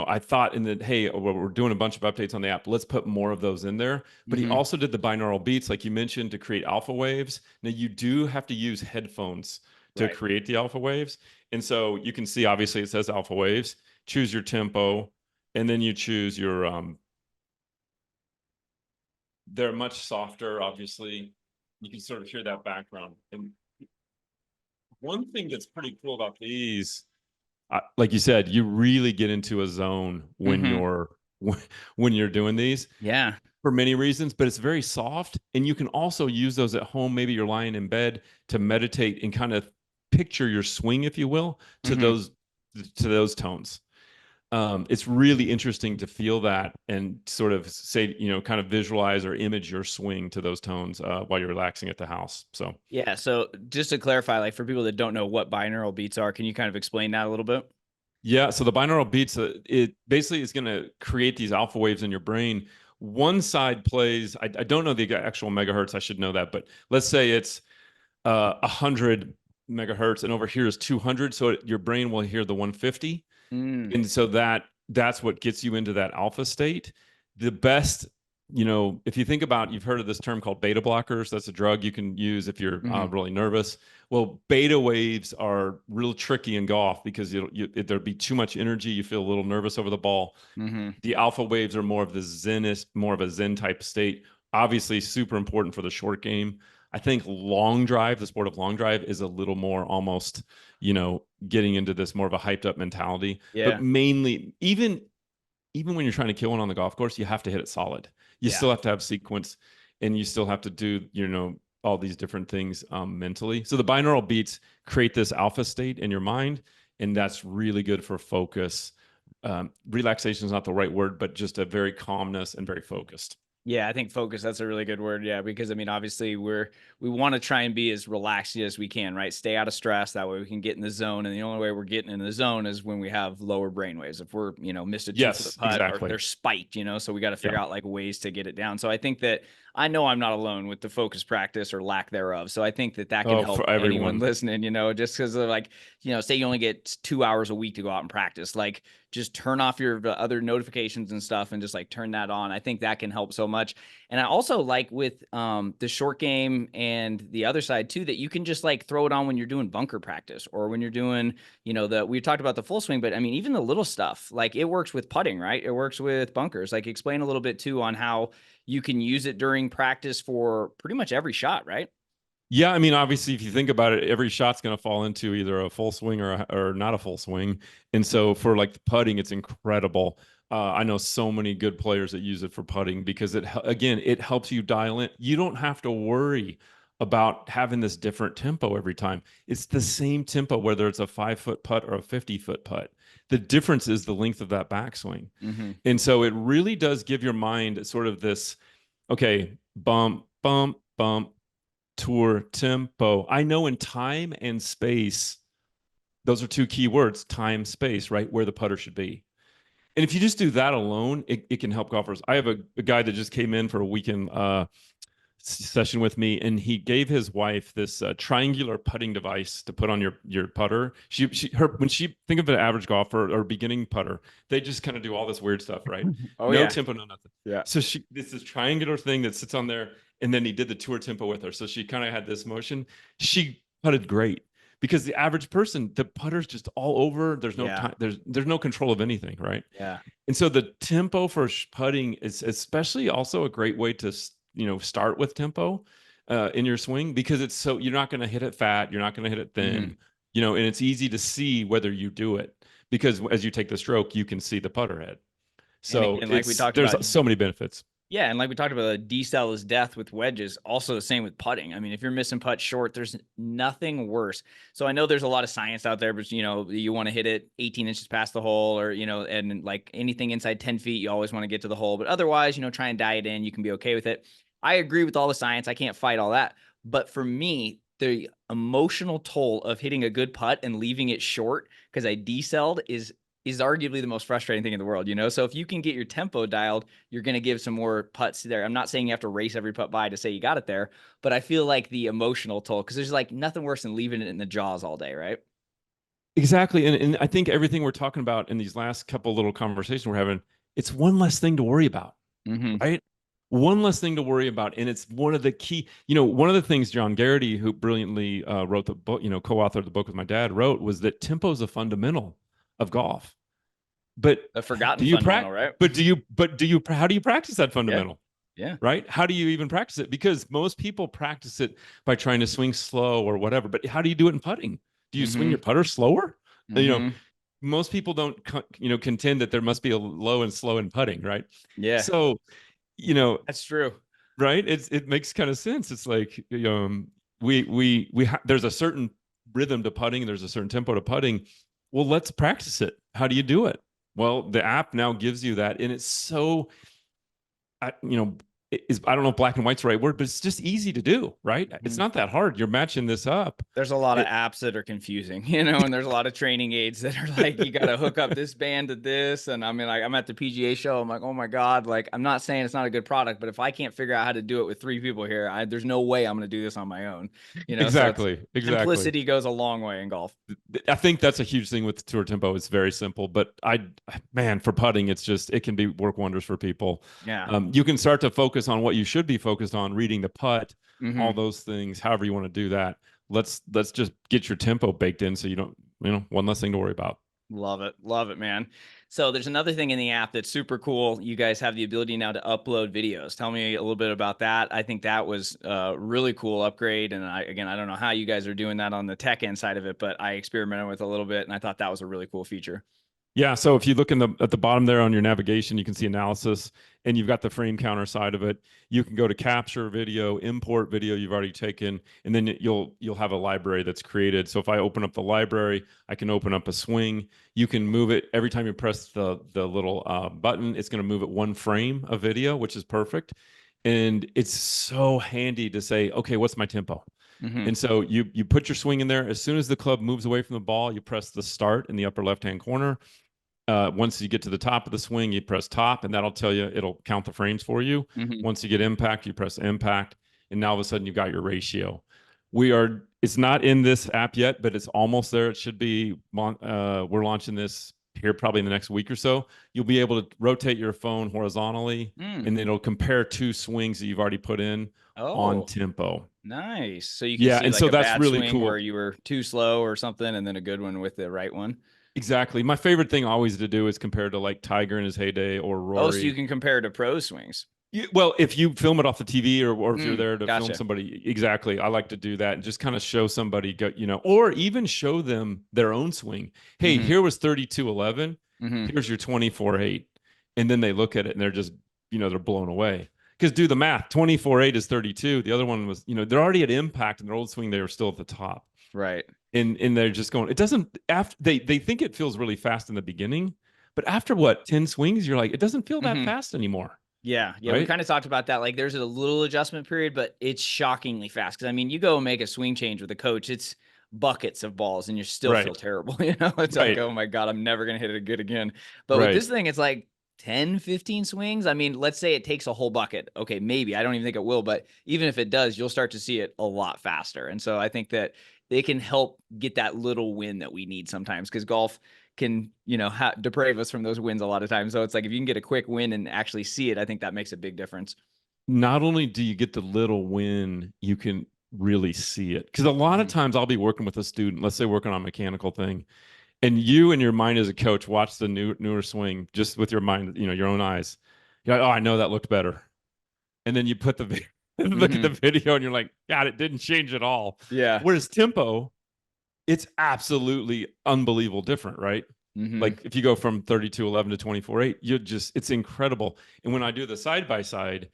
I thought in the, hey, we're doing a bunch of updates on the app. Let's put more of those in there. But he mm-hmm. also did the binaural beats, like you mentioned, to create alpha waves. Now you do have to use headphones to Right. create the alpha waves. And so you can see, obviously, it says alpha waves. Choose your tempo, and then you choose your they're much softer, obviously. You can sort of hear that background. And one thing that's pretty cool about these, like you said, you really get into a zone when Mm-hmm. you're when you're doing these Yeah. for many reasons, but it's very soft. And you can also use those at home. Maybe you're lying in bed to meditate and kind of picture your swing, if you will, Mm-hmm. to those tones. It's really interesting to feel that and sort of say, kind of visualize or image your swing to those tones while you're relaxing at the house. So, Yeah. So just to clarify, like for people that don't know what binaural beats are, can you kind of explain that a little bit? yeah. So the binaural beats, it basically is going to create these alpha waves in your brain. One side plays, I don't know the actual megahertz. I should know that, but let's say it's 100 megahertz and over here is 200. So your brain will hear the 150. Mm, And so that's what gets you into that alpha state. The best, if you think about, you've heard of this term called beta blockers. That's a drug you can use if you're mm-hmm. really nervous. Well, beta waves are real tricky in golf because there'll be too much energy. You feel a little nervous over the ball. Mm-hmm. The alpha waves are more of the zenist, more of a zen type state. Obviously, super important for the short game. I think long drive, the sport of long drive, is a little more almost, getting into this more of a hyped up mentality. But Yeah. mainly, even when you're trying to kill one on the golf course, you have to hit it solid. You Yeah. still have to have sequence, and you still have to do, all these different things mentally. So the binaural beats create this alpha state in your mind, and that's really good for focus. Relaxation is not the right word, but just a very calmness and very focused. Yeah, I think focus, that's a really good word. Yeah, because I mean, obviously we want to try and be as relaxed as we can, right? Stay out of stress. That way we can get in the zone. And the only way we're getting in the zone is when we have lower brain waves. If we're, missed a 2 foot Yes, putt or exactly. they're spiked, so we got to Yeah. figure out like ways to get it down. So I think that I know I'm not alone with the focus practice or lack thereof. So I think that that can Oh, help for anyone everyone. listening, just because of like, say you only get 2 hours a week to go out and practice, like just turn off your other notifications and stuff and just like turn that on. I think that can help so much. And I also like with the short game and the other side too, that you can just like throw it on when you're doing bunker practice or when you're doing, we talked about the full swing, but I mean, even the little stuff, like it works with putting, right? It works with bunkers. Like explain a little bit too on how you can use it during practice for pretty much every shot, right? Yeah, I mean, obviously, if you think about it, every shot's going to fall into either a full swing or not a full swing. And so for like the putting, it's incredible. I know so many good players that use it for putting because it helps you dial in. You don't have to worry about having this different tempo every time. It's the same tempo, whether it's a 5 foot putt or a 50 foot putt. The difference is the length of that backswing. Mm-hmm. And so it really does give your mind sort of this, okay, bump, bump, bump, tour tempo. I know in time and space, those are two key words, time, space, right? Where the putter should be. And if you just do that alone, it can help golfers. I have a guy that just came in for a weekend session with me, and he gave his wife this triangular putting device to put on your putter. When she think of an average golfer or beginning putter, they just kind of do all this weird stuff, right? Oh No yeah. tempo, no nothing. Yeah. So this triangular thing that sits on there, and then he did the tour tempo with her. So she kind of had this motion. She putted great because the average person, the putter's just all over. There's no Yeah. time. There's no control of anything, right? Yeah. And so the tempo for putting is especially also a great way to start with tempo in your swing, because it's so you're not going to hit it fat, you're not going to hit it thin, Mhm. and it's easy to see whether you do it because as you take the stroke, you can see the putter head. And So again, like we talked there's about, so many benefits. yeah, and like we talked about, the decel is death with wedges. Also the same with putting. I mean, if you're missing putt short, there's nothing worse. So I know there's a lot of science out there, but you want to hit it 18 inches past the hole, or and like anything inside 10 feet, you always want to get to the hole. But otherwise, try and diet in. You can be okay with it. I agree with all the science. I can't fight all that. But for me, the emotional toll of hitting a good putt and leaving it short because I decelled is arguably the most frustrating thing in the world, So if you can get your tempo dialed, you're going to give some more putts there. I'm not saying you have to race every putt by to say you got it there, but I feel like the emotional toll, because there's like nothing worse than leaving it in the jaws all day, right? Exactly. And I think everything we're talking about in these last couple little conversations we're having, it's one less thing to worry about, Mm-hmm. right? One less thing to worry about. And it's one of the key, one of the things John Garrity, who brilliantly wrote the book, co-authored the book with my dad, wrote was that tempo is a fundamental of golf. But A forgotten do you fundamental, practice? right? How do you practice that Yeah. fundamental? Yeah. Right? How do you even practice it? Because most people practice it by trying to swing slow or whatever. But how do you do it in putting? Do you swing Mm-hmm. your putter slower? You know, Mm-hmm. most people don't contend that there must be a low and slow in putting, right? Yeah. So, you know, That's true. right? It makes kind of sense. It's like there's a certain rhythm to putting, there's a certain tempo to putting. Well, let's practice it. How do you do it? Well, the app now gives you that, and it's so I don't know if black and white's the right word, but it's just easy to do, right? It's Mm-hmm. not that hard. You're matching this up. There's a lot of It, apps that are confusing, and there's a lot of training aids that are like, you got to hook up this band to this. And I mean, like, I'm at the PGA show. I'm like, oh my God, like, I'm not saying it's not a good product, but if I can't figure out how to do it with three people here, there's no way I'm going to do this on my own, so it's exactly. simplicity goes a long way in golf. I think that's a huge thing with tour tempo. It's very simple, but man, for putting, it can be work wonders for people. Yeah. You can start to focus on what you should be focused on, reading the putt, all Mm-hmm. those things, however you want to do that. Let's just get your tempo baked in so you don't, one less thing to worry about. Love it. Love it, man. So there's another thing in the app that's super cool. You guys have the ability now to upload videos. Tell me a little bit about that. I think that was a really cool upgrade. And I don't know how you guys are doing that on the tech end side of it, but I experimented with a little bit and I thought that was a really cool feature. Yeah, so if you look at the bottom there on your navigation, you can see analysis, and you've got the frame counter side of it. You can go to capture video, import video you've already taken, and then you'll have a library that's created. So if I open up the library, I can open up a swing. You can move it every time you press the little button. It's going to move it one frame of video, which is perfect. And it's so handy to say, okay, what's my tempo? Mm-hmm. And so you put your swing in there. As soon as the club moves away from the ball, you press the start in the upper left-hand corner. Once you get to the top of the swing, you press top, and that'll tell you, it'll count the frames for you. Mm-hmm. Once you get impact, you press impact, and now all of a sudden you've got your ratio. It's not in this app yet, but it's almost there. It should be. We're launching this here probably in the next week or so. You'll be able to rotate your phone horizontally, and then it'll compare two swings that you've already put in on tempo. Nice. So you can Yeah, see and like so a that's bad really swing cool. where you were too slow or something, and then a good one with the right one. Exactly. My favorite thing always to do is compare to like Tiger in his heyday or Oh, so you Rory. can compare to pro swings. Well, if you film it off the TV or if you're there to film Gotcha. somebody, exactly. I like to do that and just kind of show somebody, or even show them their own swing. Hey, Mm-hmm. here was 32-11. Mm-hmm. Here's your 24-8. And then they look at it and they're just, they're blown away. Because do the math, 24-8 is 32. The other one was, they're already at impact in their old swing. They were still at the top. Right. And they're just going, it doesn't, after they think it feels really fast in the beginning, but after 10 swings, you're like, it doesn't feel that fast anymore. Yeah. We right? kind of talked about that. Like, there's a little adjustment period, but it's shockingly fast. Because I mean, you go and make a swing change with a coach, it's buckets of balls, and you still feel terrible. It's like, oh my God, I'm never gonna hit it good again. But with this thing, it's like 10, 15 swings. I mean, let's say it takes a whole bucket. Okay, maybe. I don't even think it will, but even if it does, you'll start to see it a lot faster. And so I think that they can help get that little win that we need sometimes, because golf can, deprave us from those wins a lot of times. So it's like if you can get a quick win and actually see it, I think that makes a big difference. Not only do you get the little win, you can really see it. Because a lot of times I'll be working with a student, let's say working on a mechanical thing, and you in your mind as a coach watch the newer swing just with your mind, your own eyes. You're like, oh, I know that looked better. And then you put the look at the video and you're like, God, it didn't change at all. Yeah. Whereas tempo, it's absolutely unbelievable different, right? Like if you go from 32-11 to 24-8, it's incredible. And when I do the side by side,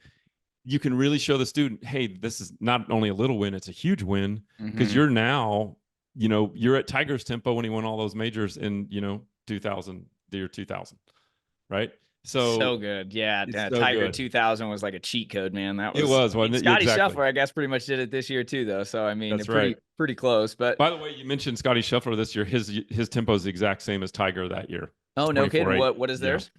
you can really show the student, hey, this is not only a little win, it's a huge win, because you're now, you're at Tiger's tempo when he won all those majors in, 2000, the year 2000, right? So good. Yeah. It's so Tiger good. 2000 was like a cheat code, man. That It was, was, wasn't it? Scotty Exactly. Scheffler, I guess, pretty much did it this year too, though. So, I mean, That's pretty, right. pretty close. But by the way, you mentioned Scotty Scheffler this year. His tempo is the exact same as Tiger that year. oh, no kidding. 24-8. What is Yeah. theirs?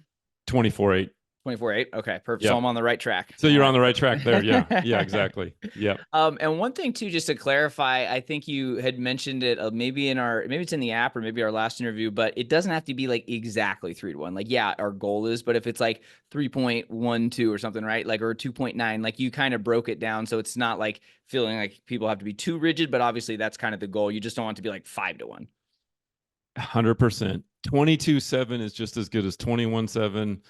24-8. 24-8. Okay, perfect. Yeah. So I'm on the right track. So All you're right. on the right track there. Yeah. Yeah, exactly. Yeah. And one thing too, just to clarify, I think you had mentioned it maybe it's in the app or maybe our last interview, but it doesn't have to be like exactly 3-1. Like, yeah, our goal is, but if it's like 3.12 or something, right? Like, or 2.9, like you kind of broke it down. So it's not like feeling like people have to be too rigid, but obviously that's kind of the goal. You just don't want it to be like 5-1. 100%. 22-7 is just as good as 21-7,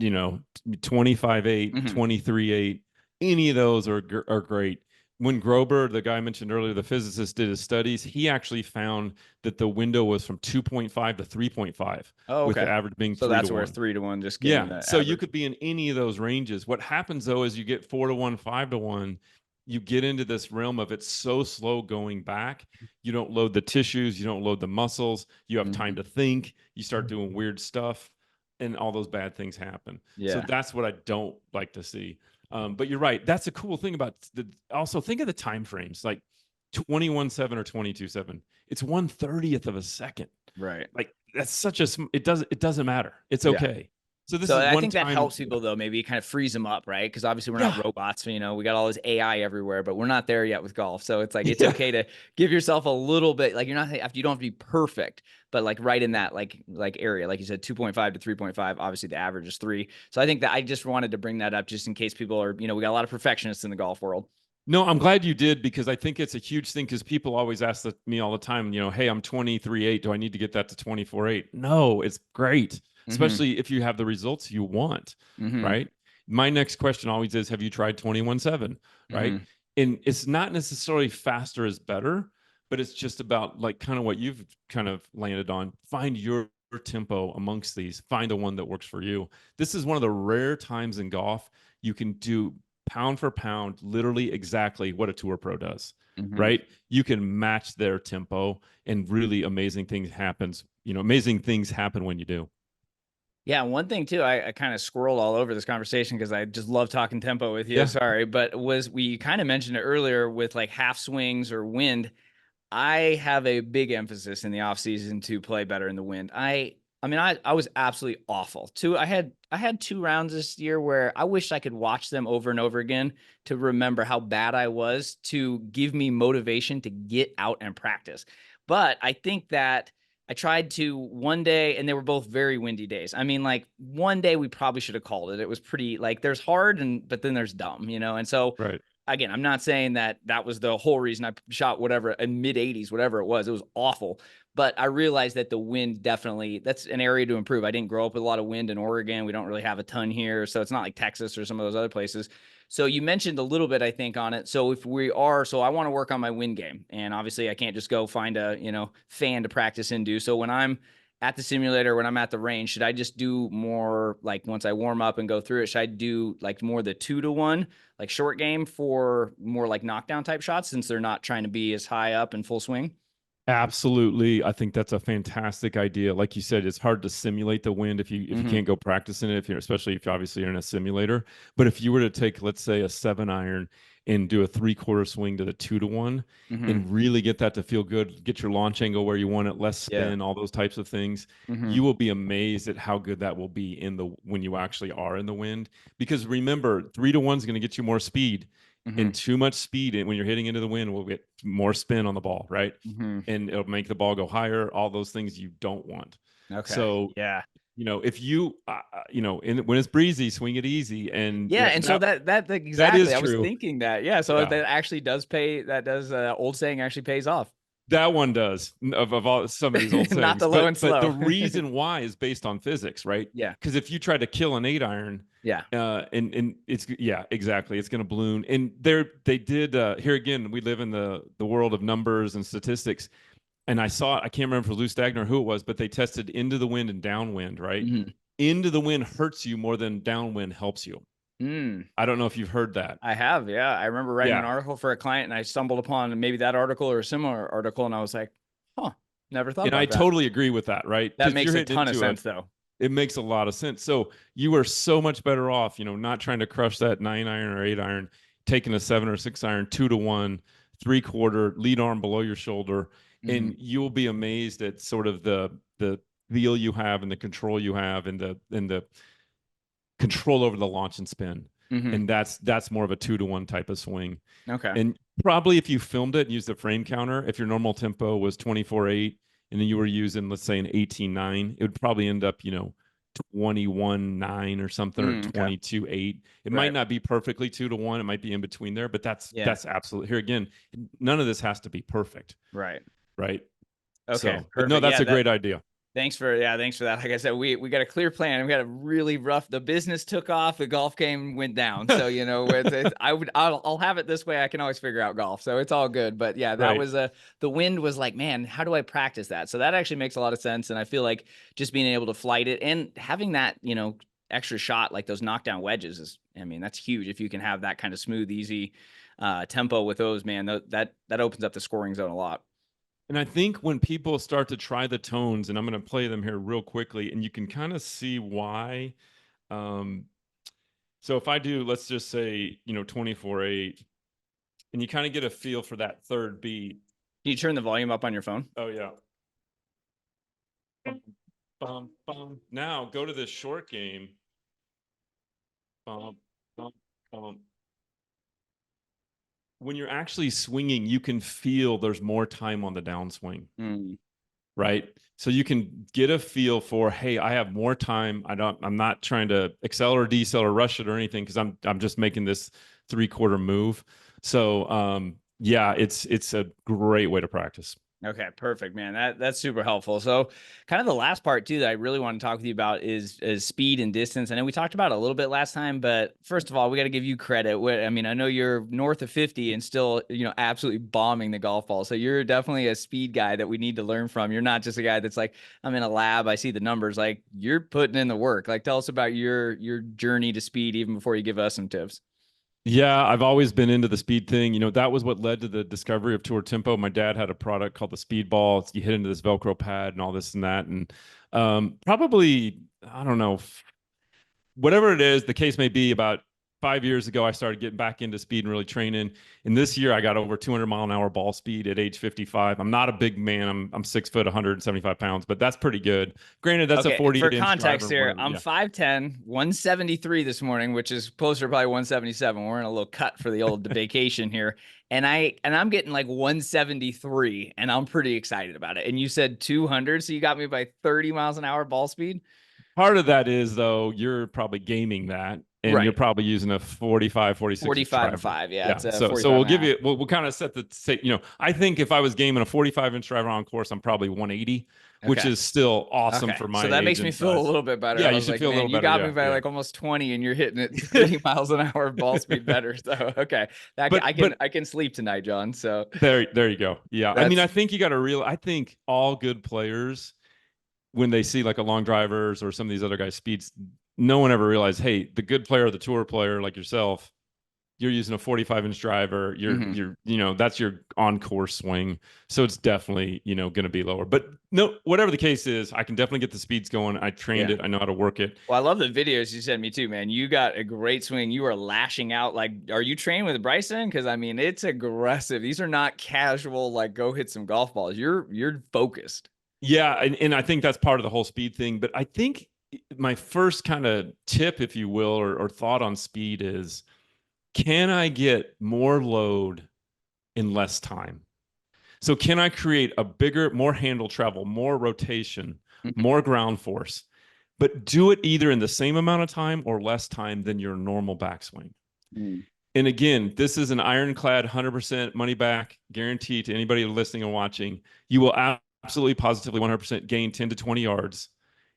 25-8, 23-8. Any of those are great. When Grober, the guy I mentioned earlier, the physicist, did his studies, he actually found that the window was from 2.5 to 3.5, Oh, with okay. the average being So 3 that's to where 1. 3-1 just gave me Yeah. that So you average. could be in any of those ranges. What happens though is you get 4-1, 5-1, you get into this realm of it's so slow going back. You don't load the tissues, you don't load the muscles, you have time to think, you start doing weird stuff, and all those bad things happen. Yeah. So that's what I don't like to see. But you're right. That's a cool thing about also think of the time frames, like 21-7 or 22-7. It's 1/30th of a second. Right. Like that's such a it doesn't matter. It's Yeah. okay. So this So is I one think that time. helps people though. Maybe it kind of frees them up, right? Because obviously we're Yeah. not robots. We got all this AI everywhere, but we're not there yet with golf. So it's like it's Yeah. okay to give yourself a little bit. Like you don't have to be perfect, but like right in that like area, like you said, 2.5 to 3.5. Obviously the average is 3. So I think that I just wanted to bring that up just in case people are we got a lot of perfectionists in the golf world. No, I'm glad you did, because I think it's a huge thing, because people always ask me all the time, hey, I'm 23-8. Do I need to get that to 24-8? No, it's great, especially if you have the results you want, right? My next question always is, have you tried 21-7, right? And it's not necessarily faster is better, but it's just about like kind of what you've kind of landed on. Find your tempo amongst these. Find the one that works for you. This is one of the rare times in golf you can do pound for pound, literally exactly what a tour pro does, right? You can match their tempo, and really amazing things amazing things happen when you do. Yeah, one thing too, I kind of squirreled all over this conversation because I just love talking tempo with you. Yeah. Sorry, but we kind of mentioned it earlier with like half swings or wind. I have a big emphasis in the off season to play better in the wind. I was absolutely awful. I had 2 rounds this year where I wish I could watch them over and over again to remember how bad I was, to give me motivation to get out and practice. But I think that I tried to one day, and they were both very windy days. I mean, like one day we probably should have called it. It was pretty like there's hard but then there's dumb, And so Right. again, I'm not saying that was the whole reason I shot whatever in mid 80s, whatever it was. It was awful. But I realized that the wind definitely, that's an area to improve. I didn't grow up with a lot of wind in Oregon. We don't really have a ton here. So it's not like Texas or some of those other places. So you mentioned a little bit, I think, on it. So I want to work on my wind game. And obviously I can't just go find a, fan to practice into. So when I'm at the simulator, when I'm at the range, should I just do more like once I warm up and go through it, should I do like more the 2-1, like short game for more like knockdown type shots, since they're not trying to be as high up in full swing? Absolutely. I think that's a fantastic idea. Like you said, it's hard to simulate the wind if you Mm-hmm. can't go practice in it, if you're especially if obviously you're in a simulator. But if you were to take, let's say, a 7 iron and do a 3/4 swing to the 2-1 Mm-hmm. and really get that to feel good, get your launch angle where you want it, less Yeah. spin, all those types of things, Mm-hmm. you will be amazed at how good that will be in the when you actually are in the wind. Because remember, 3-1 is going to get you more speed. Mm-hmm. And too much speed when you're hitting into the wind will get more spin on the ball, right? Mm-hmm. And it'll make the ball go higher, all those things you don't want. Okay. So, Yeah. if you, when it's breezy, swing it easy. And Yeah, and so that, that that exactly. is I was true. thinking that. Yeah, so Yeah. that actually does pay. That does old saying actually pays off. That one does of all some of these old Not sayings, the low and but the slow. reason why is based on physics, right? Yeah. Because if you try to kill an 8 iron, Yeah. and it's yeah, exactly, it's going to balloon. And they did here again. We live in the world of numbers and statistics. And I saw it. I can't remember if it was Lou Stagner or who it was, but they tested into the wind and downwind, right? Mm-hmm. Into the wind hurts you more than downwind helps you. Mm. I don't know if you've heard that. I have, yeah. I remember writing an Yeah. article for a client and I stumbled upon maybe that article or a similar article and I was like, huh, never thought And I about that. totally agree with that, right? That Because you're makes a hitting ton of into sense though. it makes a lot of sense. So you are so much better off, not trying to crush that 9 iron or 8 iron, taking a 7 or 6 iron, 2-1, 3/4, lead arm below your shoulder. Mm-hmm. And you'll be amazed at sort of the feel you have and the control you have and the control over the launch and spin. Mm-hmm. And that's more of a 2-1 type of swing. Okay. And probably if you filmed it and used the frame counter, if your normal tempo was 24/8 and then you were using, let's say, an 18/9, it would probably end up, 21/9 or something, or Okay. 22/8. It might Right. not be perfectly 2-1. It might be in between there, but that's Yeah. that's absolutely here again. None of this has to be perfect, Right. right? Okay. But no, Perfect. that's Yeah. a great idea. Thanks for that. Like I said, we got a clear plan. We got a really rough. The business took off. The golf game went down. So I'll have it this way. I can always figure out golf, so it's all good. But yeah, that Right. was the wind was like, man, how do I practice that? So that actually makes a lot of sense. And I feel like just being able to flight it and having that extra shot like those knockdown wedges is, I mean, that's huge. If you can have that kind of smooth, easy tempo with those, man, that opens up the scoring zone a lot. And I think when people start to try the tones, and I'm going to play them here real quickly, and you can kind of see why. Um, so if I do, let's just say, 24/8, and you kind of get a feel for that third beat. Can you turn the volume up on your phone? Oh, yeah. Bum, bum, bum. Now go to this short game. Bum, bum, bum. When you're actually swinging, you can feel there's more time on the downswing. Mm. Right. So you can get a feel for, hey, I have more time. I'm not trying to accel or decel or rush it or anything because I'm just making this 3/4 move. So yeah, it's a great way to practice. Okay, perfect, man. That's super helpful. So, kind of the last part too that I really want to talk with you about is speed and distance. I know we talked about it a little bit last time, but first of all, we got to give you credit. I mean, I know you're north of 50 and still, absolutely bombing the golf ball. So you're definitely a speed guy that we need to learn from. You're not just a guy that's like, I'm in a lab, I see the numbers. Like you're putting in the work. Like tell us about your journey to speed even before you give us some tips. Yeah, I've always been into the speed thing. That was what led to the discovery of Tour Tempo. My dad had a product called the Speed Ball. You hit into this Velcro pad and all this and that. And probably, I don't know, whatever it is, the case may be, about 5 years ago, I started getting back into speed and really training. And this year, I got over 200-mile-an-hour ball speed at age 55. I'm not a big man. I'm 6 foot, 175 pounds, but that's pretty good. Granted, that's a Okay, 48 for inch context driver. here, Whatever. I'm Yeah. 5'10", 173 this morning, which is closer to probably 177. We're in a little cut for the old vacation here. And I'm getting like 173, and I'm pretty excited about it. And you said 200, so you got me by 30 miles an hour ball speed. Part of that is, though, you're probably gaming that, and you're Right. probably using a 45, 46 inch 45 and driver. 5. Yeah, Yeah. it's a So 45 we'll and a give half. you, we'll kind of set the say, I think if I was gaming a 45-inch driver on course, I'm probably 180, which Okay. is still awesome Okay. for my So that age makes me and feel a size. little bit better. Yeah, I you was should like, feel a man, little you better. got me Yeah. by Yeah. like almost 20 and you're hitting it 30 miles an hour ball speed better. So, okay. But I can sleep tonight, John. So there you go. Yeah. I mean, I that's think you got to I think all good players, when they see like a long drivers or some of these other guys speeds, no one ever realized, hey, the good player, the tour player like yourself, you're using a 45-inch driver. Hmm. That's your on-course swing. So it's definitely, going to be lower. But no, whatever the case is, I can definitely get the speeds going. I trained Yeah. it. I know how to work it. Well, I love the videos you sent me too, man. You got a great swing. You are lashing out. Like, are you training with Bryson? Because I mean, it's aggressive. These are not casual, like go hit some golf balls. You're focused. Yeah, and I think that's part of the whole speed thing. But I think my first kind of tip, if you will, or thought on speed is, can I get more load in less time? So can I create a bigger, more handle travel, more rotation, Mhm. more ground force, but do it either in the same amount of time or less time than your normal backswing? Mm. And again, this is an ironclad 100% money back guarantee to anybody listening and watching. You will absolutely positively 100% gain 10 to 20 yards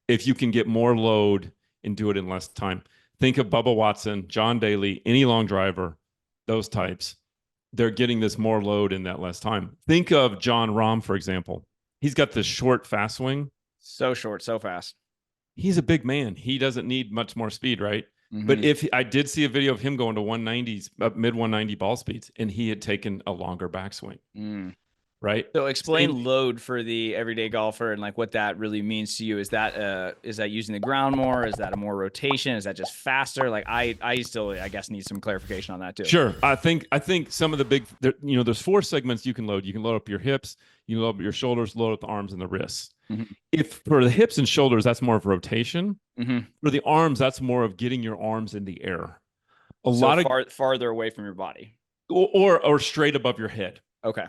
if you can get more load and do it in less time. Think of Bubba Watson, John Daly, any long driver, those types. They're getting this more load in that less time. Think of John Rahm, for example. He's got this short fast swing. So short, so fast. He's a big man. He doesn't need much more speed, right? But Hmm. if I did see a video of him going to 190s, mid 190 ball speeds, and he had taken a longer backswing, Mm. right? So Same. explain load for the everyday golfer and like what that really means to you. Is that using the ground more? Is that a more rotation? Is that just faster? Like I still I guess need some clarification on that too. Sure. I think some of the big, there's four segments you can load. You can load up your hips, you can load up your shoulders, load up the arms and the wrists. Hmm. If for the hips and shoulders, that's more of rotation. Hmm. For the arms, that's more of getting your arms in the air. A So lot of farther away from your body. or straight above your head, Okay.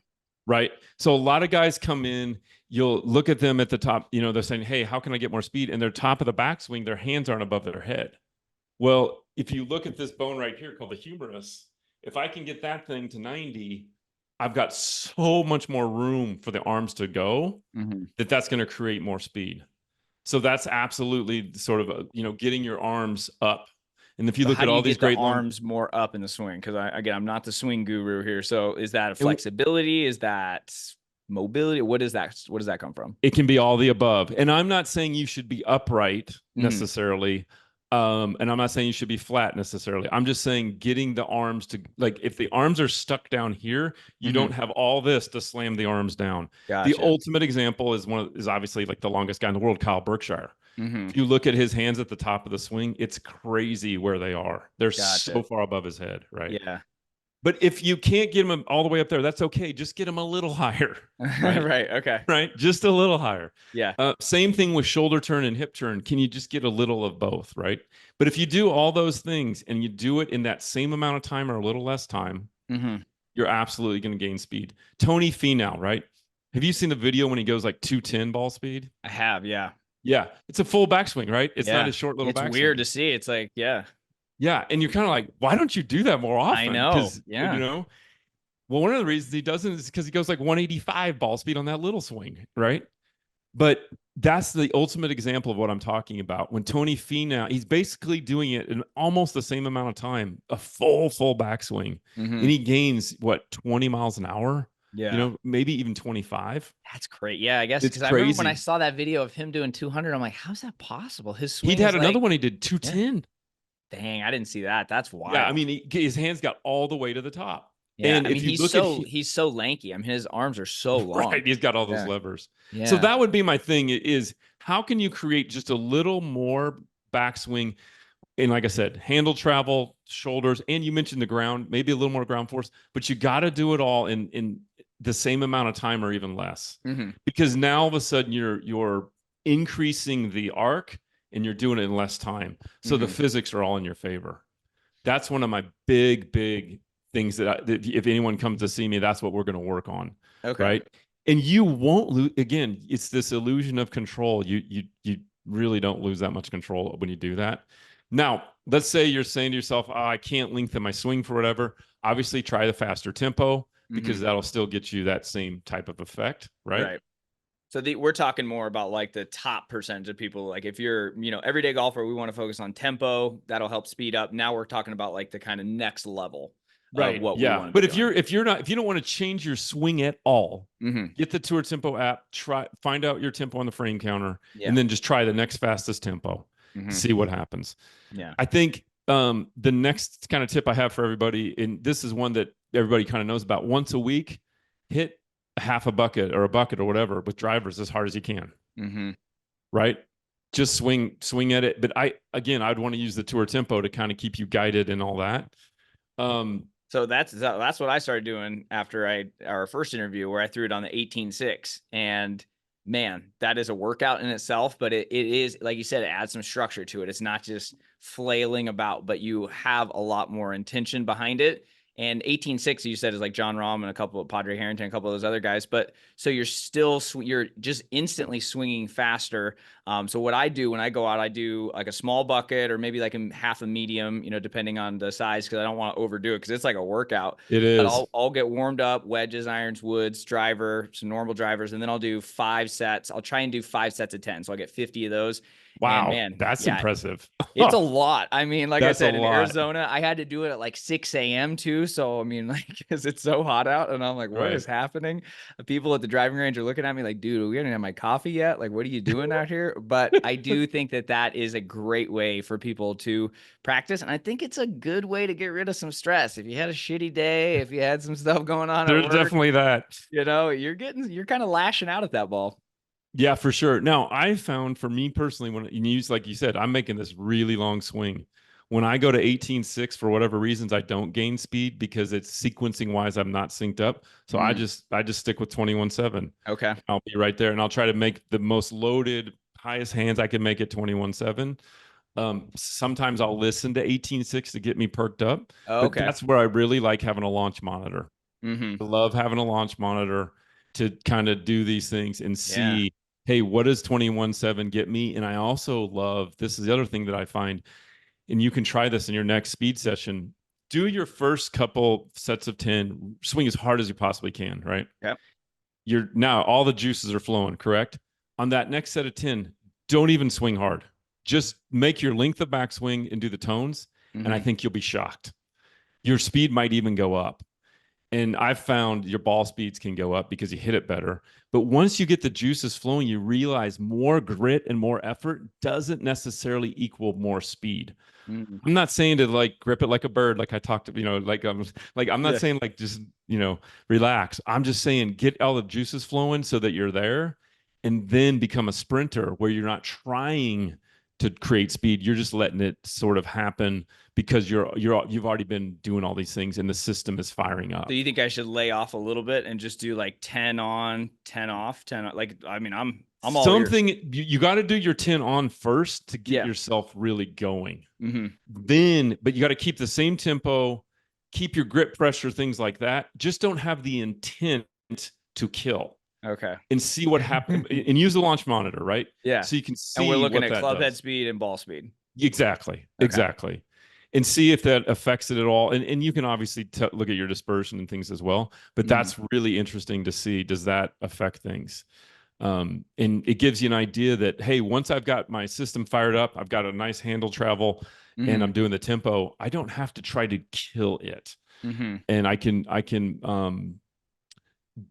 right? So a lot of guys come in, you'll look at them at the top, they're saying, "Hey, how can I get more speed?" And they're top of the backswing, their hands aren't above their head. Well, if you look at this bone right here called the humerus, if I can get that thing to 90, I've got so much more room for the arms to go Hmm. that's going to create more speed. So that's absolutely sort of getting your arms up. And if you So look how at do all you these get the great long, arms more up in the swing? Because again, I'm not the swing guru here. So is that a and flexibility? Is that mobility? What is that? What does that come from? it can be all the above. And I'm not saying you should be upright Hmm. necessarily. And I'm not saying you should be flat necessarily. I'm just saying getting the arms to, like, if the arms are stuck down here, you Hmm. don't have all this to slam the arms down. The Gotcha. ultimate example is obviously like the longest guy in the world, Kyle Berkshire. Hmm. If you look at his hands at the top of the swing, it's crazy where they are. They're so Gotcha. far above his head, right? Yeah. But if you can't get him all the way up there, that's okay. Just get him a little higher, right? Right. Okay. Right? Just a little higher. Yeah. Same thing with shoulder turn and hip turn. Can you just get a little of both, right? But if you do all those things and you do it in that same amount of time or a little less time, Hmm. you're absolutely going to gain speed. Tony Finau, right? Have you seen the video when he goes like 210 ball speed? I have. Yeah. Yeah, it's a full backswing, right? It's not Yeah. a short little It's weird backswing. to see. It's like, yeah, Yeah, and you're kind of like, why don't you do that more I often? know. Because Yeah. well, one of the reasons he doesn't is because he goes like 185 ball speed on that little swing, right? But that's the ultimate example of what I'm talking about. When Tony Finau, he's basically doing it in almost the same amount of time, a full backswing, and Hmm. he gains what 20 miles an hour, Yeah. maybe even 25. That's great. Yeah. I guess It's because I remember when I crazy. saw that video of him doing 200, I'm like, how's that possible? His He'd swing had is another like, one he did yeah, 210. dang, I didn't see that. That's Yeah, I wild. mean, his hands got all the way to the top. Yeah. And I if mean, you look at he's so lanky. I mean, his arms are so long. right, he's got all those Yeah. levers. So Yeah. that would be my thing is how can you create just a little more backswing and like I said, handle travel, shoulders, and you mentioned the ground, maybe a little more ground force, but you got to do it all in the same amount of time or even less. Hmm. Because now all of a sudden you're increasing the arc and you're doing it in less time. So the Hmm. physics are all in your favor. That's one of my big things that if anyone comes to see me, that's what we're going to work on, Okay. right? And you won't lose. Again, it's this illusion of control. You really don't lose that much control when you do that. Now, let's say you're saying to yourself, "Oh, I can't lengthen my swing for whatever." Obviously, try the faster tempo Hmm. because that'll still get you that same type of effect, right? Right. So we're talking more about like the top percentage of people. Like if you're, everyday golfer, we want to focus on tempo. That'll help speed up. Now we're talking about like the kind of next level of Right. what we Yeah. want to be But doing. if you don't want to change your swing at all, Hmm. get the Tour Tempo app, find out your tempo on the frame counter, Yeah. and then just try the next fastest tempo. Hmm. See what happens. Yeah. I think The next kind of tip I have for everybody, and this is one that everybody kind of knows about, once a week, hit half a bucket or a bucket or whatever with drivers as hard as you can. Mm-hmm. Right? Just swing at it. But I'd want to use the tour tempo to kind of keep you guided and all that. So that's what I started doing after our first interview, where I threw it on the 18.6, and man, that is a workout in itself. But it is, like you said, it adds some structure to it. It's not just flailing about, but you have a lot more intention behind it. And 18.6, you said, is like John Rahm and a couple of Padre Harrington, a couple of those other guys. But so you're just instantly swinging faster. So what I do when I go out, I do like a small bucket or maybe like a half a medium, depending on the size, because I don't want to overdo it because it's like a workout. It But is. I'll get warmed up, wedges, irons, woods, driver, some normal drivers, and then I'll do 5 sets. I'll try and do 5 sets of 10, so I'll get 50 of those. And Wow, man, that's yeah, impressive. it's a lot. I mean, like I That's a said, in lot. Arizona, I had to do it at like 6 a.m. too. So, I mean, like, because it's so hot out, and I'm like, what Right. is happening? The people at the driving range are looking at me like, dude, we didn't have my coffee yet. Like, what are you doing out here? But I do think that is a great way for people to practice. And I think it's a good way to get rid of some stress. If you had a shitty day, if you had some stuff going on at There's work, definitely that. you're kind of lashing out at that ball. Yeah, for sure. Now, I found for me personally, when you use, like you said, I'm making this really long swing. When I go to 18.6, for whatever reasons, I don't gain speed because it's sequencing wise, I'm not synced up. So Mm, I just stick with 21.7. okay. I'll be right there and I'll try to make the most loaded, highest hands I can make it 21.7. Sometimes I'll listen to 18.6 to get me perked up, but Okay. that's where I really like having a launch monitor. Mm-hmm. I love having a launch monitor to kind of do these things and Yeah. see, hey, what does 21.7 get me? And I also love, this is the other thing that I find, and you can try this in your next speed session. Do your first couple sets of 10, swing as hard as you possibly can, right? Yep. You're now all the juices are flowing, correct? On that next set of 10, don't even swing hard. Just make your length of backswing and do the tones. And I Mm-hmm. think you'll be shocked. Your speed might even go up. And I've found your ball speeds can go up because you hit it better. But once you get the juices flowing, you realize more grit and more effort doesn't necessarily equal more speed. Mm-hmm. I'm not saying to like grip it like a bird, like I talked to, like I'm not Yeah. saying like just, relax. I'm just saying get all the juices flowing so that you're there and then become a sprinter where you're not trying to create speed. You're just letting it sort of happen because you've already been doing all these things and the system is firing So up. you think I should lay off a little bit and just do like 10 on, 10 off, 10 on, like, I mean, I'm all ears. Something you got to do your 10 on first to get Yeah. yourself really going. Mm-hmm. Then, but you got to keep the same tempo, keep your grip pressure, things like that. Just don't have the intent to kill Okay. and see what happens and use the launch monitor, right? Yeah. So you can And we're see looking what at that club head does. speed and ball speed. Exactly. Okay. Exactly. And see if that affects it at all. And you can obviously look at your dispersion and things as well. But Mm-hmm. that's really interesting to see. Does that affect things? And it gives you an idea that, hey, once I've got my system fired up, I've got a nice handle travel and Mm-hmm. I'm doing the tempo, I don't have to try to kill it. Mm-hmm. And I can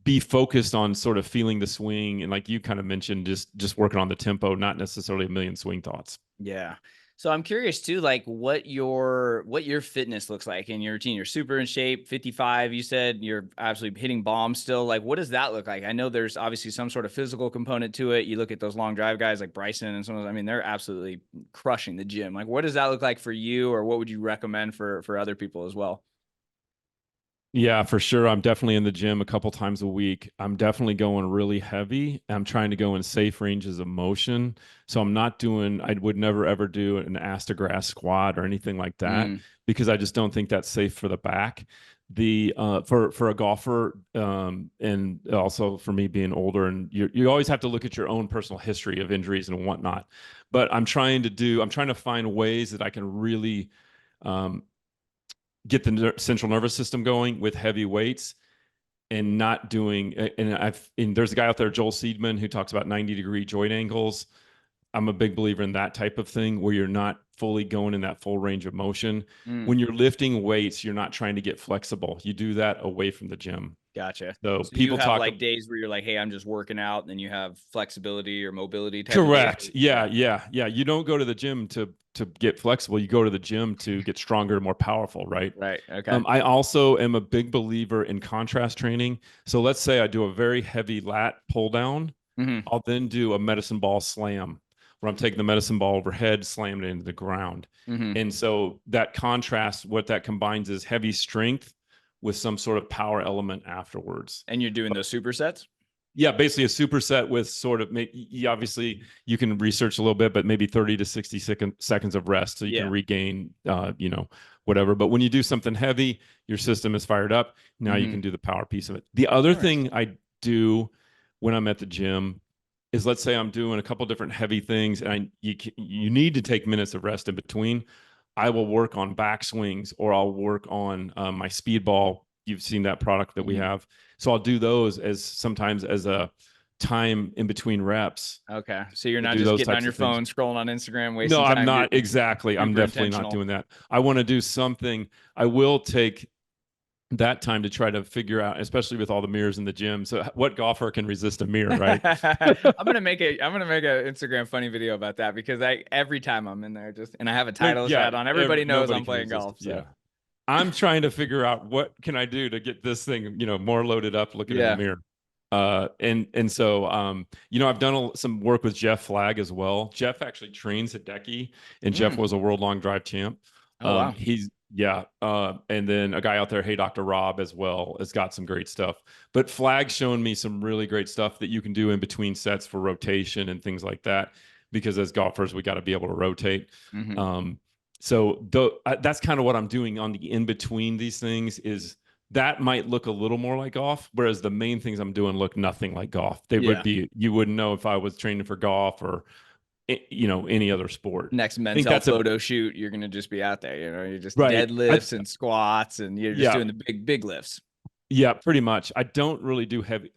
be focused on sort of feeling the swing. And like you kind of mentioned, just working on the tempo, not necessarily a million swing thoughts. Yeah. So I'm curious too, like what your fitness looks like in your routine. You're super in shape, 55. You said you're absolutely hitting bombs still. Like, what does that look like? I know there's obviously some sort of physical component to it. You look at those long drive guys like Bryson and some of those, I mean, they're absolutely crushing the gym. Like, what does that look like for you, or what would you recommend for other people as well? Yeah, for sure. I'm definitely in the gym a couple times a week. I'm definitely going really heavy. I'm trying to go in safe ranges of motion. So I'm not doing, I would never ever do an ass to grass squat or anything like that Mm, because I just don't think that's safe for the back. The for a golfer, and also for me being older, and you always have to look at your own personal history of injuries and whatnot. But I'm trying to find ways that I can really um, get the central nervous system going with heavy weights and not doing and there's a guy out there, Joel Seedman, who talks about 90-degree joint angles. I'm a big believer in that type of thing where you're not fully going in that full range of motion. mm. When you're lifting weights, you're not trying to get flexible. You do that away from the gym. Gotcha. So So you people have talk. like days where you're like, hey, I'm just working out, and then you have flexibility or mobility type of days. Correct. Yeah, Yeah. yeah. You don't go to the gym to get flexible. You go to the gym to get stronger, more powerful, right? Right. Okay. I also am a big believer in contrast training. So let's say I do a very heavy lat pull down. Hmm. I'll then do a medicine ball slam where I'm taking the medicine ball overhead, slamming it into the ground. Hmm. And so that contrast, what that combines is heavy strength with some sort of power element afterwards. And you're doing those supersets? Yeah, basically a superset with sort of, obviously you can research a little bit, but maybe 30 to 60 seconds of rest so you can Yeah. regain, whatever. But when you do something heavy, your system is fired up. Now you Hmm. can do the power piece of it. The other thing Interesting. I do when I'm at the gym is, let's say I'm doing a couple different heavy things and you need to take minutes of rest in between. I will work on back swings, or I'll work on my speedball. You've seen that product that we Hmm. have. So I'll do those as sometimes as a time in between reps Okay. So you're to not do just those getting on types your of things. phone, scrolling on Instagram, No, wasting I'm time. You're not exactly. I'm super definitely not intentional. doing that. I want to do something. I will take that time to try to figure out, especially with all the mirrors in the gym. So what golfer can resist a mirror, right? I'm gonna make an Instagram funny video about that, because I every time I'm in there just and I have a Like, Titleist yeah, hat on, everybody knows nobody I'm can playing resist. golf. So Yeah. I'm trying to figure out what can I do to get this thing, more loaded up looking in the yeah. mirror. And so I've done some work with Jeff Flagg as well. Jeff actually trains at Decky, and Jeff Mm. was a world long drive champ. Oh wow. He's yeah, and then a guy out there, Hey Dr. Rob, as well, has got some great stuff. But Flagg's shown me some really great stuff that you can do in between sets for rotation and things like that. Because as golfers, we got to be able to rotate. Hmm. Um, so that's kind of what I'm doing on the in between these things. Is that might look a little more like golf, whereas the main things I'm doing look nothing like golf. They would Yeah. be, you wouldn't know if I was training for golf or any other sport. Next I men's think health that's a photo shoot, you're gonna just be out there. You're just right. deadlifts and squats, and you're just Yeah, doing the big lifts. yeah, pretty much. I don't really do heavy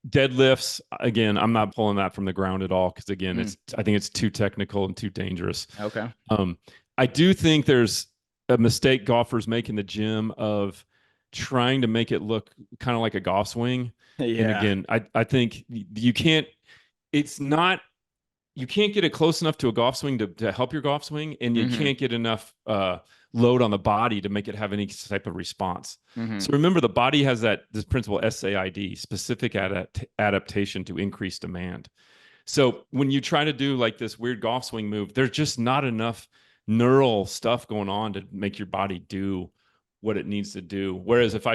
deadlifts. Again, I'm not pulling that from the ground at all because again, Mm. I think it's too technical and too dangerous. Okay. Um, I do think there's a mistake golfers make in the gym of trying to make it look kind of like a golf swing. And Yeah. again, I think you can't. It's not. You can't get it close enough to a golf swing to help your golf swing, and you Hmm. can't get enough load on the body to make it have any type of response. Hmm. So remember, the body has this principle SAID, specific adaptation to increase demand. So when you try to do like this weird golf swing move, there's just not enough neural stuff going on to make your body do what it needs to do. Whereas if I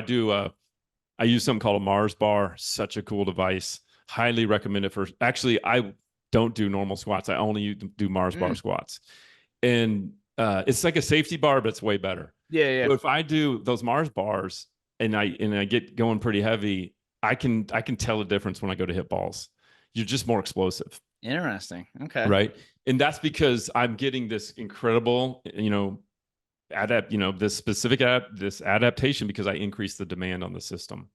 use something called a Mars bar, such a cool device. Highly recommend it for. Actually, I don't do normal squats. I only do Mars bar Mm. squats, and it's like a safety bar, but it's way better. Yeah. Yeah. So if I do those Mars bars and I get going pretty heavy, I can tell the difference when I go to hit balls. You're just more explosive, Interesting. Okay. right? And that's because I'm getting this incredible, this specific this adaptation because I increase the demand on the system.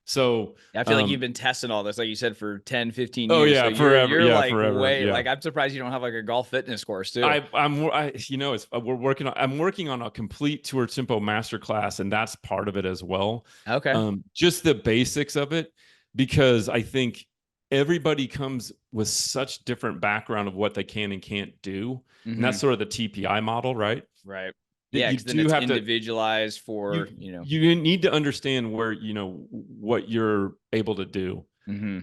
So, I feel like you've been testing all this, like you said, for 10, 15 oh years. So yeah, forever, you're yeah, like forever, way yeah. like I'm surprised you don't have like a golf fitness course too. We're working on. I'm working on a complete tour tempo masterclass, and that's part of it as well. Okay. Just the basics of it, because I think everybody comes with such different background of what they can and can't do, and Hmm. that's sort of the TPI model, right? Right. That Yeah, you because then do it's have to individualized you for, you need to understand where what you're able to do. Hmm.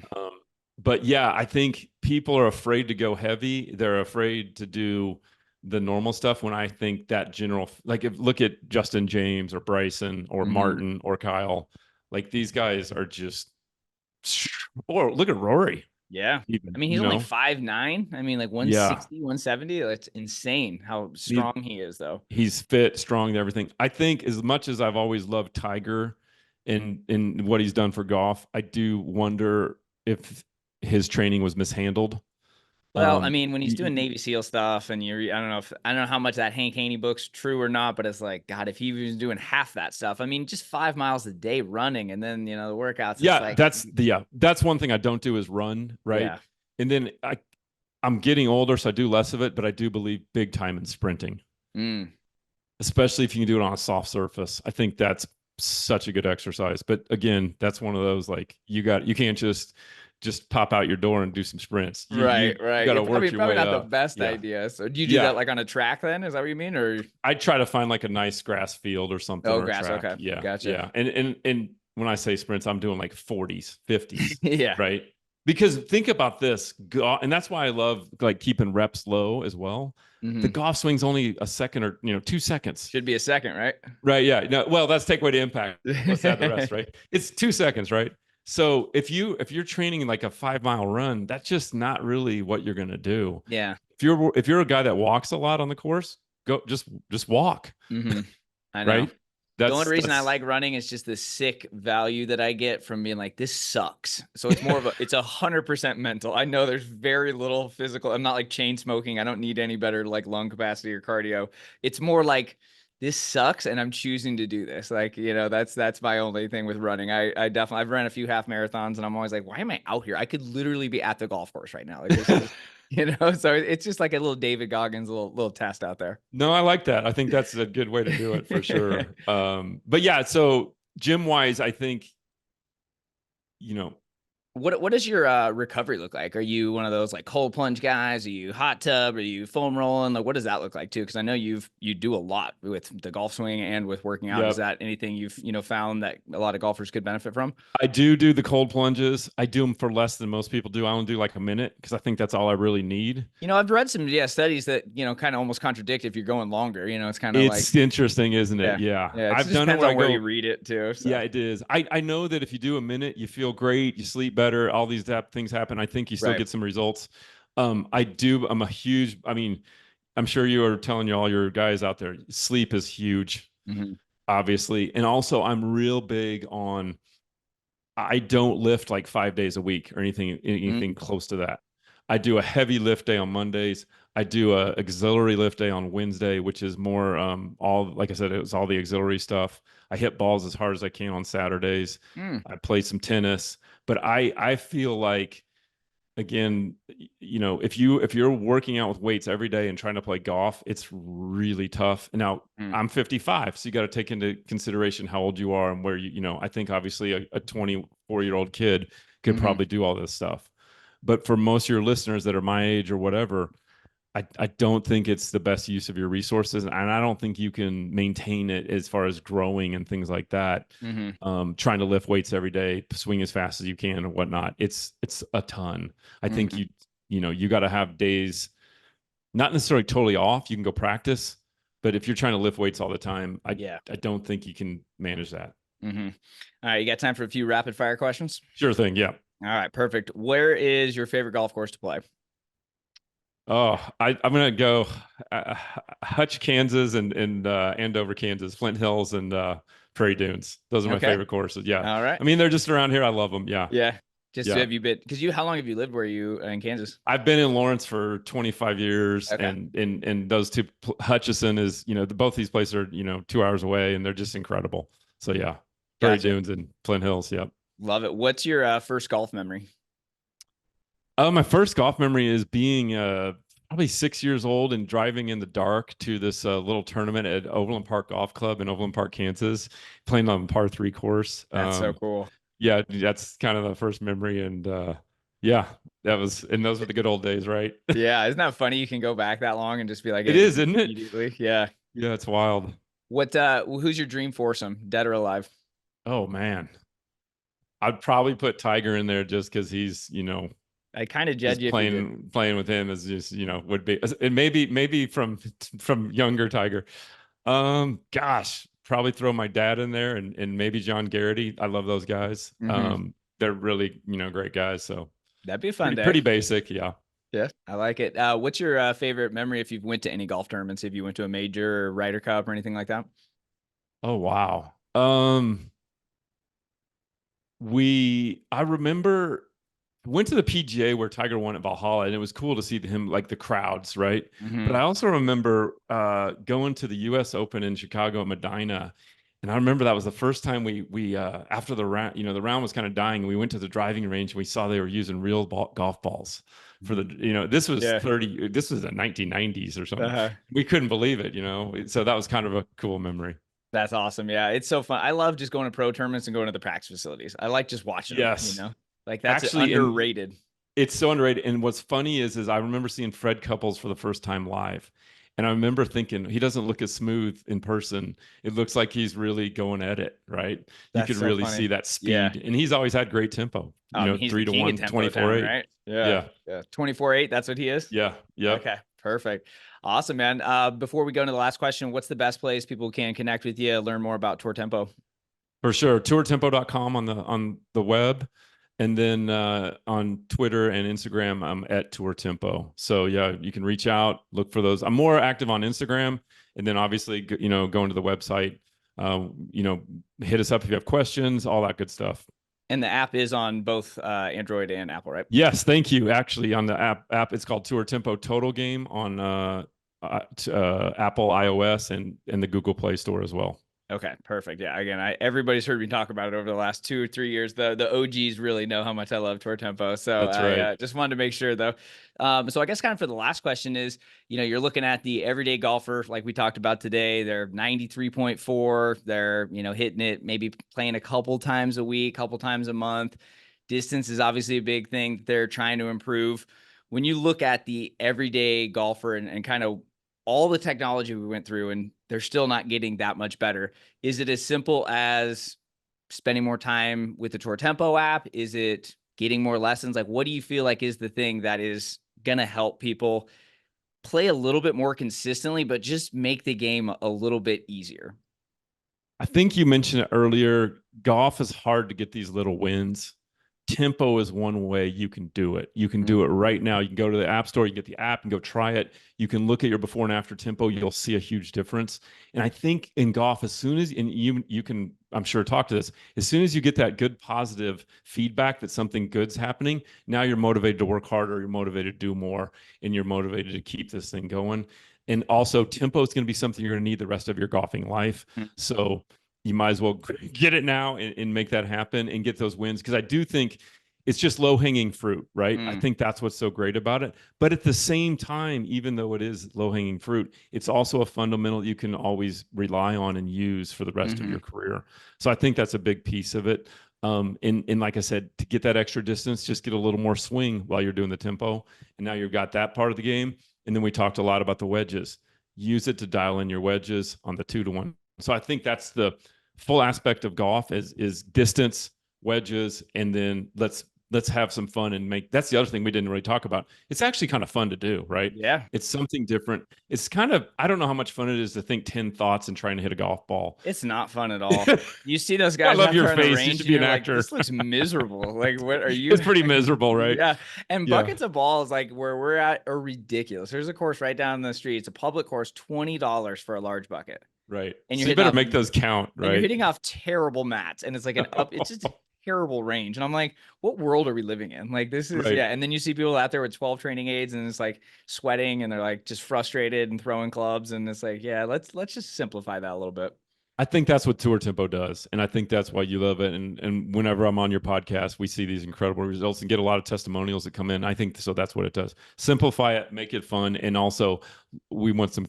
But yeah, I think people are afraid to go heavy. They're afraid to do the normal stuff. When I think that general, like if look at Justin James or Bryson or Hmm. Martin or Kyle, like these guys are just, or look at Rory Yeah. I even, mean, he's only 5'9". I mean, like yeah, 160, 170. That's insane how he, strong he is, though. he's fit, strong, everything. I think as much as I've always loved Tiger and what he's done for golf, I do wonder if his training was mishandled. Well, I mean, when he's doing Y- Navy SEAL stuff, and I don't know how much that Hank Haney book's true or not, but it's like, God, if he was doing half that stuff, I mean, just 5 miles a day running, and then the workouts, it's yeah, like, that's one thing I don't do is run, right? yeah. And then I'm getting older, so I do less of it, but I do believe big time in sprinting, Mm. especially if you can do it on a soft surface. I think that's such a good exercise. But again, that's one of those, like, you can't just pop out your door and do some sprints. Right, You right. got Yeah, to work your probably way not the up. best Yeah. idea. So do you do that Yeah. like on a track then? Is that what you mean? Or I try to find like a nice grass field or something, oh, or a grass. track. Okay, Yeah. gotcha. Yeah. And when I say sprints, I'm doing like 40s, 50s, Yeah. right? Because think about this, and that's why I love like keeping reps low as well. The Hmm. golf swing's only a second or 2 seconds. Should be a second, right? Right. Yeah. No, well, that's take away the impact. Let's add the rest, right? It's 2 seconds, right? So if you're training like a 5 mile run, that's just not really what you're gonna do. Yeah. If you're a guy that walks a lot on the course, go just walk, Hmm. I know. right? The only reason I That's like running is just the sick value that I get from being like, this sucks. So it's 100% mental. I know there's very little physical. I'm not like chain smoking. I don't need any better like lung capacity or cardio. It's more like this sucks and I'm choosing to do this. Like, that's my only thing with running. I definitely, I've run a few half marathons and I'm always like, why am I out here? I could literally be at the golf course right now. Like this is, so it's just like a little David Goggins little test out there. No, I like that. I think that's a good way to do it for sure. But yeah, so gym wise, I think, you know, What does your recovery look like? Are you one of those like cold plunge guys? Are you hot tub? Are you foam rolling? Like, what does that look like too? Because I know you do a lot with the golf swing and with working out. Is yeah, that anything you've found that a lot of golfers could benefit from? I do the cold plunges. I do them for less than most people do. I only do like a minute because I think that's all I really need. I've read some studies that kind of almost contradict if you're going longer. It's kind of like It's interesting, isn't it? yeah, Yeah. yeah. It I've just done it depends where I on where you go, read it too. yeah, So it is. I know that if you do a minute, you feel great, you sleep better, all these things happen. I think you still right. get some results. I'm a huge, I mean, I'm sure you are telling you all your guys out there, sleep is huge, Hmm. obviously. And also I'm real big on, I don't lift like 5 days a week or anything close to that. I do a heavy lift day on Mondays. I do a auxiliary lift day on Wednesday, which is more all, like I said, it was all the auxiliary stuff. I hit balls as hard as I can on Saturdays. Mm. I play some tennis, but I feel like, again, if you're working out with weights every day and trying to play golf, it's really tough. Now Mm. I'm 55, so you got to take into consideration how old you are and where I think obviously a 24-year-old kid could Hmm. probably do all this stuff. But for most of your listeners that are my age or whatever, I don't think it's the best use of your resources, and I don't think you can maintain it as far as growing and things like that. Hmm. Trying to lift weights every day, swing as fast as you can and whatnot. It's a ton. I think Hmm. you got to have days, not necessarily totally off. You can go practice, but if you're trying to lift weights all the time, Yeah. I don't think you can manage that. Hmm. All right, you got time for a few rapid fire questions? Sure thing. Yeah. All right, perfect. Where is your favorite golf course to play? Oh, I'm gonna go uh, Hutch, Kansas, and Andover, Kansas, Flint Hills, and Prairie Dunes. Those are my Okay. favorite courses. Yeah, All right. I mean they're just around here. I love them. Yeah, Yeah. Just yeah. have you been, because how long have you lived where you in Kansas? I've been in Lawrence for 25 years, Okay. and those two, Hutchison is, both these places are 2 hours away, and they're just incredible. So yeah, Prairie Gotcha. Dunes and Flint Hills. Yep. Love it. What's your first golf memory? My first golf memory is being probably 6 years old and driving in the dark to this little tournament at Overland Park Golf Club in Overland Park, Kansas, playing on par three course. That's so cool. Yeah, that's kind of the first memory, and yeah, and those were the good old days, right? Yeah. Isn't that funny? You can go back that long and just be like, It is, isn't it? immediately. Yeah. Yeah, it's wild. Who's your dream foursome, dead or alive? Oh man, I'd probably put Tiger in there just because he's, I kind of judge just you if you did. playing with him is just, would be, and maybe from younger Tiger. Gosh, probably throw my dad in there, and maybe John Garrity. I love those guys. Hmm. They're really, great guys. So That'd be a fun day. pretty basic. Yeah. Yeah, I like it. What's your favorite memory if you've went to any golf tournaments? If you went to a major or Ryder Cup or anything like that? Oh, wow. I remember went to the PGA where Tiger won at Valhalla, and it was cool to see him, like the crowds, right? But Hmm. I also remember going to the U.S. Open in Chicago at Medina, and I remember that was the first time we after the round, the round was kind of dying, and we went to the driving range and we saw they were using real golf balls for the, this was Yeah. this was the 1990s or something. Uh-huh. We couldn't believe it, so that was kind of a cool memory. That's awesome. Yeah, it's so fun. I love just going to pro tournaments and going to the practice facilities. I like just watching them, Yes. like that's Actually, and underrated. it's so underrated. And what's funny is I remember seeing Fred Couples for the first time live. And I remember thinking, he doesn't look as smooth in person. It looks like he's really going at it, right? You That's could so really see funny. that Yeah. speed. And he's always had great tempo, He's the 3 to king of 1, tempo 24 town, 8. right? Yeah. Yeah. Yeah. 24-8. That's what he is. Yeah. Yep. Okay. Perfect. Awesome, man. Before we go into the last question, what's the best place people can connect with you, learn more about Tour Tempo? For sure. Tourtempo.com on the web. And then on Twitter and Instagram, I'm at Tour Tempo. So yeah, you can reach out, look for those. I'm more active on Instagram, and then obviously, going to the website. Hit us up if you have questions, all that good stuff. And the app is on both Android and Apple, right? Yes, thank you. Actually, on the app, it's called Tour Tempo Total Game on Apple iOS and the Google Play Store as well. Okay, perfect. Yeah, again, everybody's heard me talk about it over the last 2 or 3 years. The OGs really know how much I love Tour Tempo. So That's I right. just wanted to make sure though. So I guess kind of for the last question is, you're looking at the everyday golfer like we talked about today. They're 93.4. They're hitting it, maybe playing a couple times a week, couple times a month. Distance is obviously a big thing that they're trying to improve. When you look at the everyday golfer and kind of all the technology we went through, and they're still not getting that much better. Is it as simple as spending more time with the Tour Tempo app? Is it getting more lessons? Like, what do you feel like is the thing that is going to help people play a little bit more consistently, but just make the game a little bit easier? I think you mentioned it earlier. Golf is hard to get these little wins. Tempo is one way you can do it. You can do it right now. You can go to the app store, you get the app and go try it. You can look at your before and after tempo. You'll see a huge difference. And I think in golf, as soon as, and you can, I'm sure, talk to this, as soon as you get that good positive feedback that something good's happening, now you're motivated to work harder, you're motivated to do more, and you're motivated to keep this thing going. And also, tempo is going to be something you're going to need the rest of your golfing life. So you might as well get it now and make that happen and get those wins. Because I do think it's just low hanging fruit, right? I think that's what's so great about it. But at the same time, even though it is low hanging fruit, it's also a fundamental you can always rely on and use for the rest of your career. So I think that's a big piece of it. And like I said, to get that extra distance, just get a little more swing while you're doing the tempo. And now you've got that part of the game. And then we talked a lot about the wedges. Use it to dial in your wedges on the 2 to 1. So I think that's the full aspect of golf is distance, wedges, and then let's have some fun and that's the other thing we didn't really talk about. It's actually kind of fun to do, right? Yeah. It's something different. It's kind of, I don't know how much fun it is to think 10 thoughts and trying to hit a golf ball. It's not fun at all. You see those I guys love out your there on the face. You range, should and be an you're like, actor. this looks miserable. Like, what are you? It's pretty miserable, right? Yeah. And Yeah. buckets of balls, like where we're at, are ridiculous. There's a course right down the street. It's a public course, $20 for a large bucket. Right. And So you're you hitting better off, make those count, and you're right? hitting off terrible mats, and it's like it's just a terrible range. And I'm like, what world are we living in? Like, this is, Right. yeah. And then you see people out there with 12 training aids, and it's like sweating, and they're like just frustrated and throwing clubs. And it's like, yeah, let's just simplify that a little bit. I think that's what Tour Tempo does. And I think that's why you love it. And whenever I'm on your podcast, we see these incredible results and get a lot of testimonials that come in. I think so that's what it does. Simplify it, make it fun. And also we want some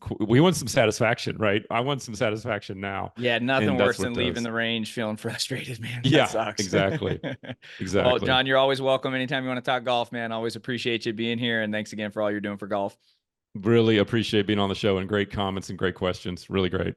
satisfaction, right? I want some satisfaction now. Yeah, nothing worse than leaving the range feeling frustrated, man. That Yeah, sucks. exactly. Exactly. Well, John, you're always welcome anytime you want to talk golf, man. Always appreciate you being here. And thanks again for all you're doing for golf. Really appreciate being on the show and great comments and great questions. Really great.